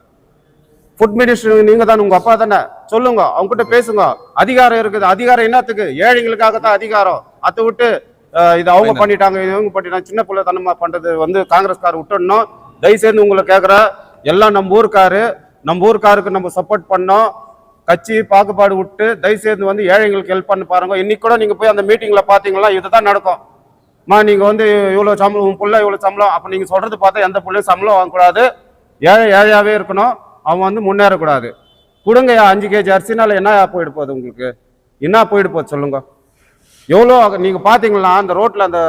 ஃபுட் மினிஸ்டர் நீங்கள் தான், உங்கள் அப்பா தானே, சொல்லுங்க, அவங்ககிட்ட பேசுங்க. அதிகாரம் இருக்குது, அதிகாரம் என்னத்துக்கு? ஏழைங்களுக்காக தான் அதிகாரம். அதை விட்டு இது அவங்க பண்ணிட்டாங்க, இது இவங்க பண்ணிட்டாங்க, சின்ன பிள்ளை தனமா பண்ணுறது வந்து காங்கிரஸ்கார் விட்டுடணும். தயவுசெய்து உங்களை கேட்குற எல்லாம் நம்ம ஊருக்காருக்கு நம்ம சப்போர்ட் பண்ணோம். கட்சி பாகுபாடு விட்டு தயவுசெய்து வந்து ஏழைங்களுக்கு ஹெல்ப் பண்ணி பாருங்க. இன்னைக்கு கூட நீங்கள் போய் அந்த மீட்டிங்கில் பார்த்தீங்களா, இதுதான் நடக்கும். நீங்கள் வந்து இவ்வளோ சம்பளம், உன் பிள்ளை இவ்வளோ சம்பளம், அப்போ நீங்கள் சொல்கிறது பார்த்தா எந்த பிள்ளையும் சம்பளம் வாங்கக்கூடாது, ஏழையாகவே இருக்கணும், அவன் வந்து முன்னேறக்கூடாது. கொடுங்க 5 kg அரிசினால என்ன போயிட்டு போகுது? உங்களுக்கு என்ன போயிட்டு போகுது சொல்லுங்க? எவ்வளோ நீங்கள் பார்த்தீங்களா அந்த ரோட்டில் அந்த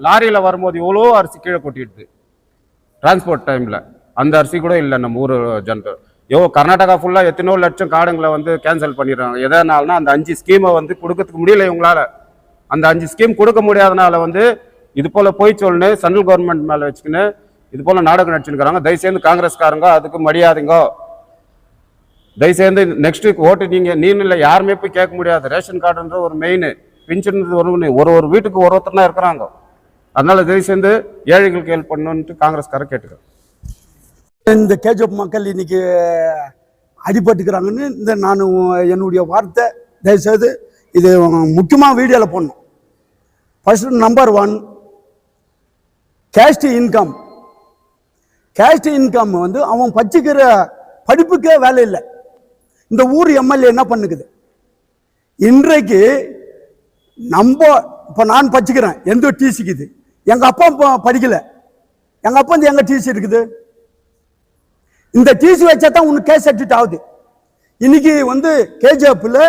லாரியில் வரும்போது எவ்வளோ அரிசி கீழே கொட்டிடுது டிரான்ஸ்போர்ட் டைமில். அந்த அரிசி கூட இல்லை நம்ம ஊர் ஜனங்கள். கர்நாடகா ஃபுல்லாக எத்தனோ லட்சம் கார்டுங்களை வந்து கேன்சல் பண்ணிடுறாங்க. எதனாலனா அந்த 5 ஸ்கீமை வந்து கொடுக்கறதுக்கு முடியல இவங்களால. அந்த 5 ஸ்கீம் கொடுக்க முடியாதனால வந்து இது போல் போய் சொல்லு சென்ட்ரல் கவர்மெண்ட் மேலே வச்சுக்கின்னு இது போல் நாடகம் நடிச்சுருக்கிறாங்க. தயவுசெய்து காங்கிரஸ்காரங்க அதுக்கு மரியாதைங்க. தயவுசெய்து நெக்ஸ்ட் ஓட்டு நீங்க இல்லை யாருமே போய் கேட்க முடியாது. ரேஷன் கார்டுன்ற ஒரு மெயின், பென்ஷன் ஒரு வீட்டுக்கு ஒருத்தர் தான் இருக்கிறாங்க. அதனால தயவுசெய்து ஏழைகளுக்கு ஹெல்ப் பண்ணணுன்ட்டு காங்கிரஸ்காரர் கேட்டுக்கிறேன். இந்த கேஜப் மக்கள் இன்னைக்கு அடிபட்டுக்கிறாங்கன்னு இந்த நான் என்னுடைய வார்த்தை தயவுசெய்து இது முக்கியமாக வீடியோவில் போடணும். First number 1 caste income. Caste income வந்து அவன் பச்சிக்கிற படிப்புக்கே வேலை இல்லை. இந்த ஊர் எம்எல்ஏ என்ன பண்ணுக்குது? இன்றைக்கு நம்ம இப்போ நான் பச்சிக்கிறேன், எந்த டிசிக்குது, எங்கள் அப்பா படிக்கல, எங்கள் அப்பா வந்து எங்கே டிசி இருக்குது? இந்த டிசி வச்சா தான் உனக்கு கேஸ் சர்டிஃபிகேட் ஆகுது. இன்னைக்கு வந்து கேஜிஎஃப்ல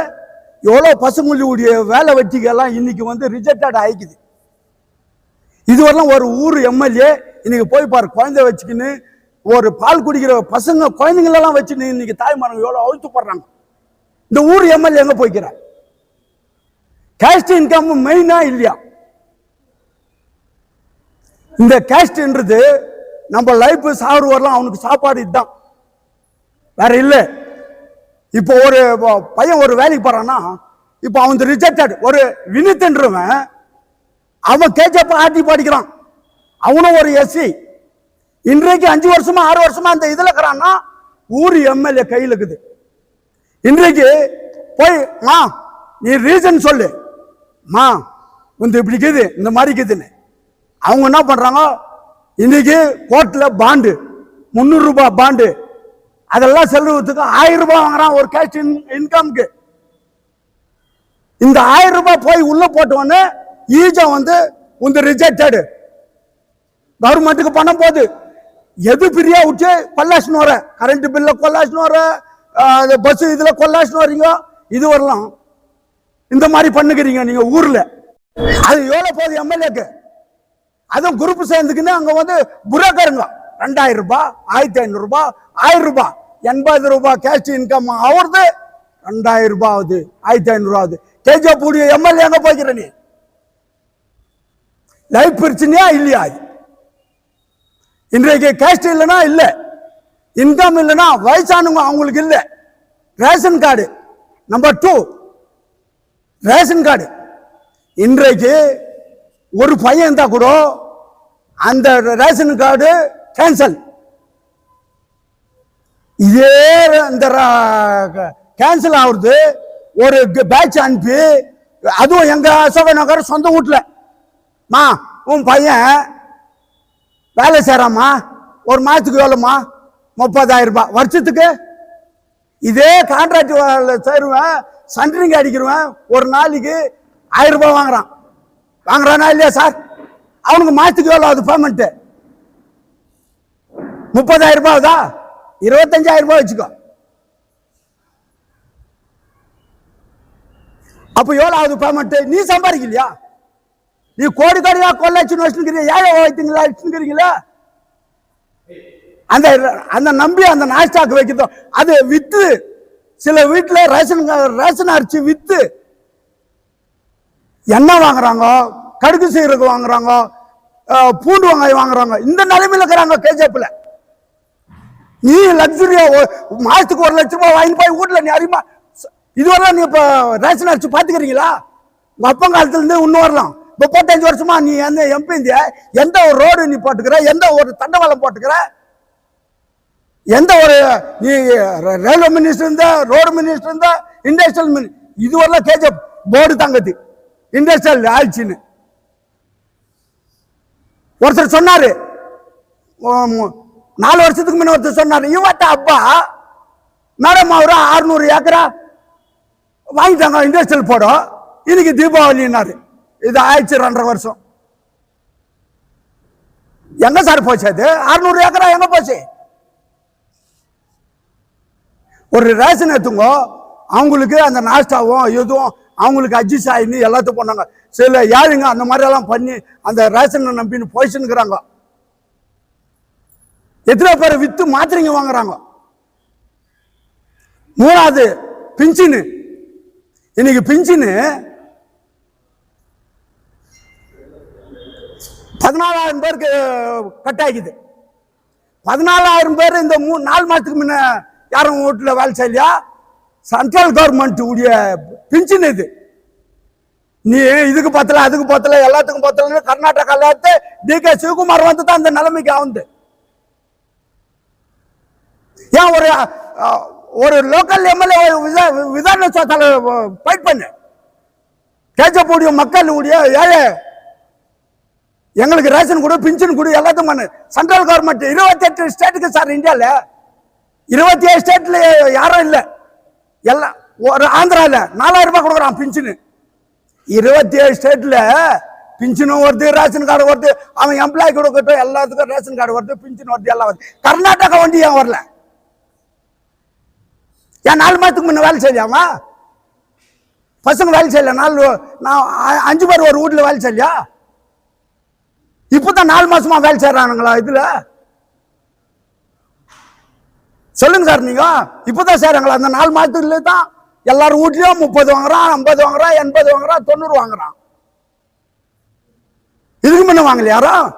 எவ்வளோ பசங்களுடைய வேலை வெட்டிக்கெல்லாம் இன்னைக்கு வந்து ரிஜெக்டட் ஆகிக்குது. இதுவரெல்லாம் ஒரு ஊர் எம்எல்ஏ இன்னைக்கு போய் பாரு, குழந்தை வச்சுக்கின்னு ஒரு பால் குடிக்கிற பசங்க குழந்தைங்களெல்லாம் வச்சுன்னு இன்னைக்கு தாய்மாரங்க எவ்வளோ அழுத்து போடுறாங்க. இந்த ஊர் எம்எல்ஏ எங்க போய்க்கிறார்? கேஸ்ட் இன்கம் மெயினா இல்லையா? இந்த கேஸ்ட்ன்றது நம்ம லைஃப் சாறு வரலாம், அவனுக்கு சாப்பாடு இதுதான், வேற இல்லை. இப்போ ஒரு பையன் ஒரு வேலைக்கு போறான்னா, இப்போ அவன் ரிஜெக்டட் ஒரு வினித்ன்றவன் அவன் கேஜப் ஆட்டி படிக்கிறான், அவனும் ஒரு எஸ்சி. இன்றைக்கு 5 வருஷமா 6 வருஷமா அந்த இதுல இருக்கிறான்னா ஊர் எம்எல்ஏ கையில் இருக்குது. இன்றைக்கு போய் மா நீ ரீசன் சொல்லு, மா வந்து இப்படி இருக்குது இந்த மாதிரி இருக்குதுன்னு. அவங்க என்ன பண்றாங்க, இன்னைக்கு கோர்ட்ல பாண்டு 300 ரூபாய் பாண்டு, அதெல்லாம் செல்வத்துக்கு 1000 ரூபாய் வாங்குறான் ஒரு கேஷ் இன்கம்க்கு. இந்த 1000 ரூபாய் போய் உள்ள போட்டோன்னு ஈஜா வந்து உங்க ரிஜெக்டட், கவர்மெண்ட்டுக்கு பணம் போகுது. எது பிரியா விட்டு கொல்லாச்சுன்னு வர, கரண்ட் பில்ல கொல்லாச்சுன்னு வர, பஸ் இதுல கொல்லாச்சுன்னு வரீங்க. இது வரலாம் இந்த மாதிரி பண்ணுகிறீங்க நீங்க ஊர்ல. அது எவ்வளவு போகுது எம்எல்ஏக்கு? அதுவும் குரூப் சேர்ந்துக்குன்னு அங்க வந்து புரோக்கருங்க 2000 ரூபாய், 1500 ரூபாய், 1000 ரூபாய், 80 ரூபாய் கேஷ் இன்கம் ஆகுறது, 2000 ரூபாய் ஆகுது, 1500 ஆகுது. கேஜப் எம்எல்ஏ எங்க போய்க்கிற நீ? லைஃப் பிரச்சனையா இல்லையா? இன்றைக்கு கேஸ்ட் இல்லைன்னா இல்லை, இன்கம் இல்லைன்னா வயசானவங்க அவங்களுக்கு இல்லை. Ration card number 2 ration card இன்றைக்கு ஒரு பையன் இருந்தா கூட அந்த ரேஷன் கார்டு கேன்சல். இதே இந்த கேன்சல் ஆகுறது ஒரு பேட்ச் அனுப்பி, அதுவும் எங்க அசோக நகர் சொந்த வீட்டுல, மா உன் பையன் வேலை செய்யறாமா, ஒரு மாதத்துக்கு எவ்வளோமா, 30,000 ரூபாய் வருஷத்துக்கு. இதே கான்ட்ராக்ட் சேருவேன், சென்ட்ரிங் அடிக்கிறவன் ஒரு நாளைக்கு 1000 ரூபாய் வாங்குறானா இல்லையா சார்? அவனுக்கு மாசத்துக்கு எவ்வளோ அது பேமெண்ட்? 30,000 ரூபாய், 25,000 ரூபாய் வச்சுக்கோ. அப்ப எவ்வளவு ஆகுது பேமெண்ட்? நீ சம்பாதிக்கலையா? நீ கோடி கோடியா கொள்ளைச்சுன்னு வச்சுக்கிறீங்க, ஏழை வைத்தீங்களா வச்சுக்கிறீங்களா? அந்த அந்த நம்பி அந்த நாஸ்டாக் வைக்கிறோம், அது வித்து சில வீட்டுல ரேஷன் அரிசி வித்து எண்ணெய் வாங்குறாங்க, கடுகு சீரகு வாங்குறாங்க, பூண்டு வெங்காயம் வாங்குறாங்க. இந்த நிலைமையில இருக்கிறாங்க கேஜிஎஃப்ல. நீ லக்ஸுரியா மாசத்துக்கு 1 லட்சம் ரூபாய் வாங்கி போய் வீட்டுல நீ அறிமா இதுவரை நீ இப்ப ரேஷன் அரிசி பாத்துக்கிறீங்களா? உங்க அப்பன் காலத்துல இருந்து இன்னும் வரலாம். இப்ப 35 வருஷமா நீ எந்த எம்பி எந்த ஒரு ரோடு நீ போட்டுக்கிற, எந்த ஒரு தண்டவாளம் போட்டுக்கிற, எந்த ஒரு நீ ரயில்வே மினிஸ்டர் இருந்தா, ரோடு மினிஸ்டர் இருந்தா, இண்டஸ்ட்ரியல் மினிஸ்டர், இதுவரைலாம் கேஜிஎஃப் போர்டு தாங்கது இண்டஸ்ட்ரியல் ஆயிடுச்சுன்னு ஒருத்தர் சொன்னாரு. 4 வருஷத்துக்கு முன்ன ஒருத்தர் சொன்னாரு, இவட்ட அப்பா மேடம் அவரு 600 ஏக்கரா வாங்கிட்டாங்க இண்டஸ்ட்ரியல் போடும், இன்னைக்கு தீபாவளினாரு. இது ஆயிடுச்சு 2.5 வருஷம். எங்க சார் போச்சு அது? 600 ஏக்கரா எங்க போச்சு? ஒரு ரேஷன் எடுத்துங்க, அவங்களுக்கு அந்த நாஸ்டாவும் எதுவும் அவங்களுக்கு அட்ஜஸ்ட் ஆயின்னு எல்லாத்தையும் பண்ணாங்க. சில ஏழைங்க அந்த மாதிரி எல்லாம் பண்ணி அந்த ரேஷனை நம்பின்னு போயிச்சுன்னுக்குறாங்க. எத்தனை பேர் வித்து மாத்திரைங்க வாங்குறாங்க. 3வது பிஞ்சின்னு. இன்னைக்கு பிஞ்சின்னு 14,000 பேருக்கு கட் ஆகிக்குது. 14,000 பேர் இந்த 4 மாசத்துக்கு முன்ன யாரும் வீட்டுல வேலை செய்யலையா? சென்ட்ரல் கவர்மெண்ட் உடைய பிஞ்சின் இது. நீ இதுக்கு பத்தல அதுக்கு பத்தல எல்லாத்துக்கும் பத்தல கர்நாடகால டி.கே. சிவகுமார் வந்து தான் அந்த நிலைமைக்கு ஆகுது. ஏன் ஒரு லோக்கல் எம்எல்ஏ விதான சபையில ஃபைட் பண்ணு. கேஜிஎஃப் மக்கள் உடைய ஏழை எங்களுக்கு ரேஷன் கொடு, பின்ஷன் கொடு, எல்லாத்தையும் பண்ணு. சென்ட்ரல் கவர்மெண்ட் 28 ஸ்டேட்டுக்கு சார் இந்தியாவில் 27 ஸ்டேட்ல யாரும் இல்லை. எல்லாம் ஒரு ஆந்திரால 4,000 ரூபாய் கொடுக்குறான் பின்ஷனு. 27 ஸ்டேட்ல பின்ஷனும் வருது, ரேஷன் கார்டு வருது, அவன் எம்ப்ளாய் கொடுக்கட்டும், எல்லாத்துக்கும் ரேஷன் கார்டு வருது, பின்ஷன் வருது, எல்லாம் வருது. கர்நாடகா வண்டி ஏன் வரல? ஏன் 4 மாதத்துக்கு முன்ன வேலை செய்யலாமா? பசங்க வேலை செய்யல. 5 பேர் ஒரு வீட்டுல வேலை செய்யலையா? இப்பதான் 4 மாசமா வேலை செய்யறானுங்களா? இதுல சொல்லுங்க சார். நீங்க இப்பதான் செய்யறாங்களா? அந்த 4 மாதத்துல தான் எல்லாரும் வீட்லயும் 30 வாங்குறான், 50 வாங்குறான், 80 வாங்குறான், 90 வாங்குறான். இதுக்கு முன்ன வாங்கல யாரும்?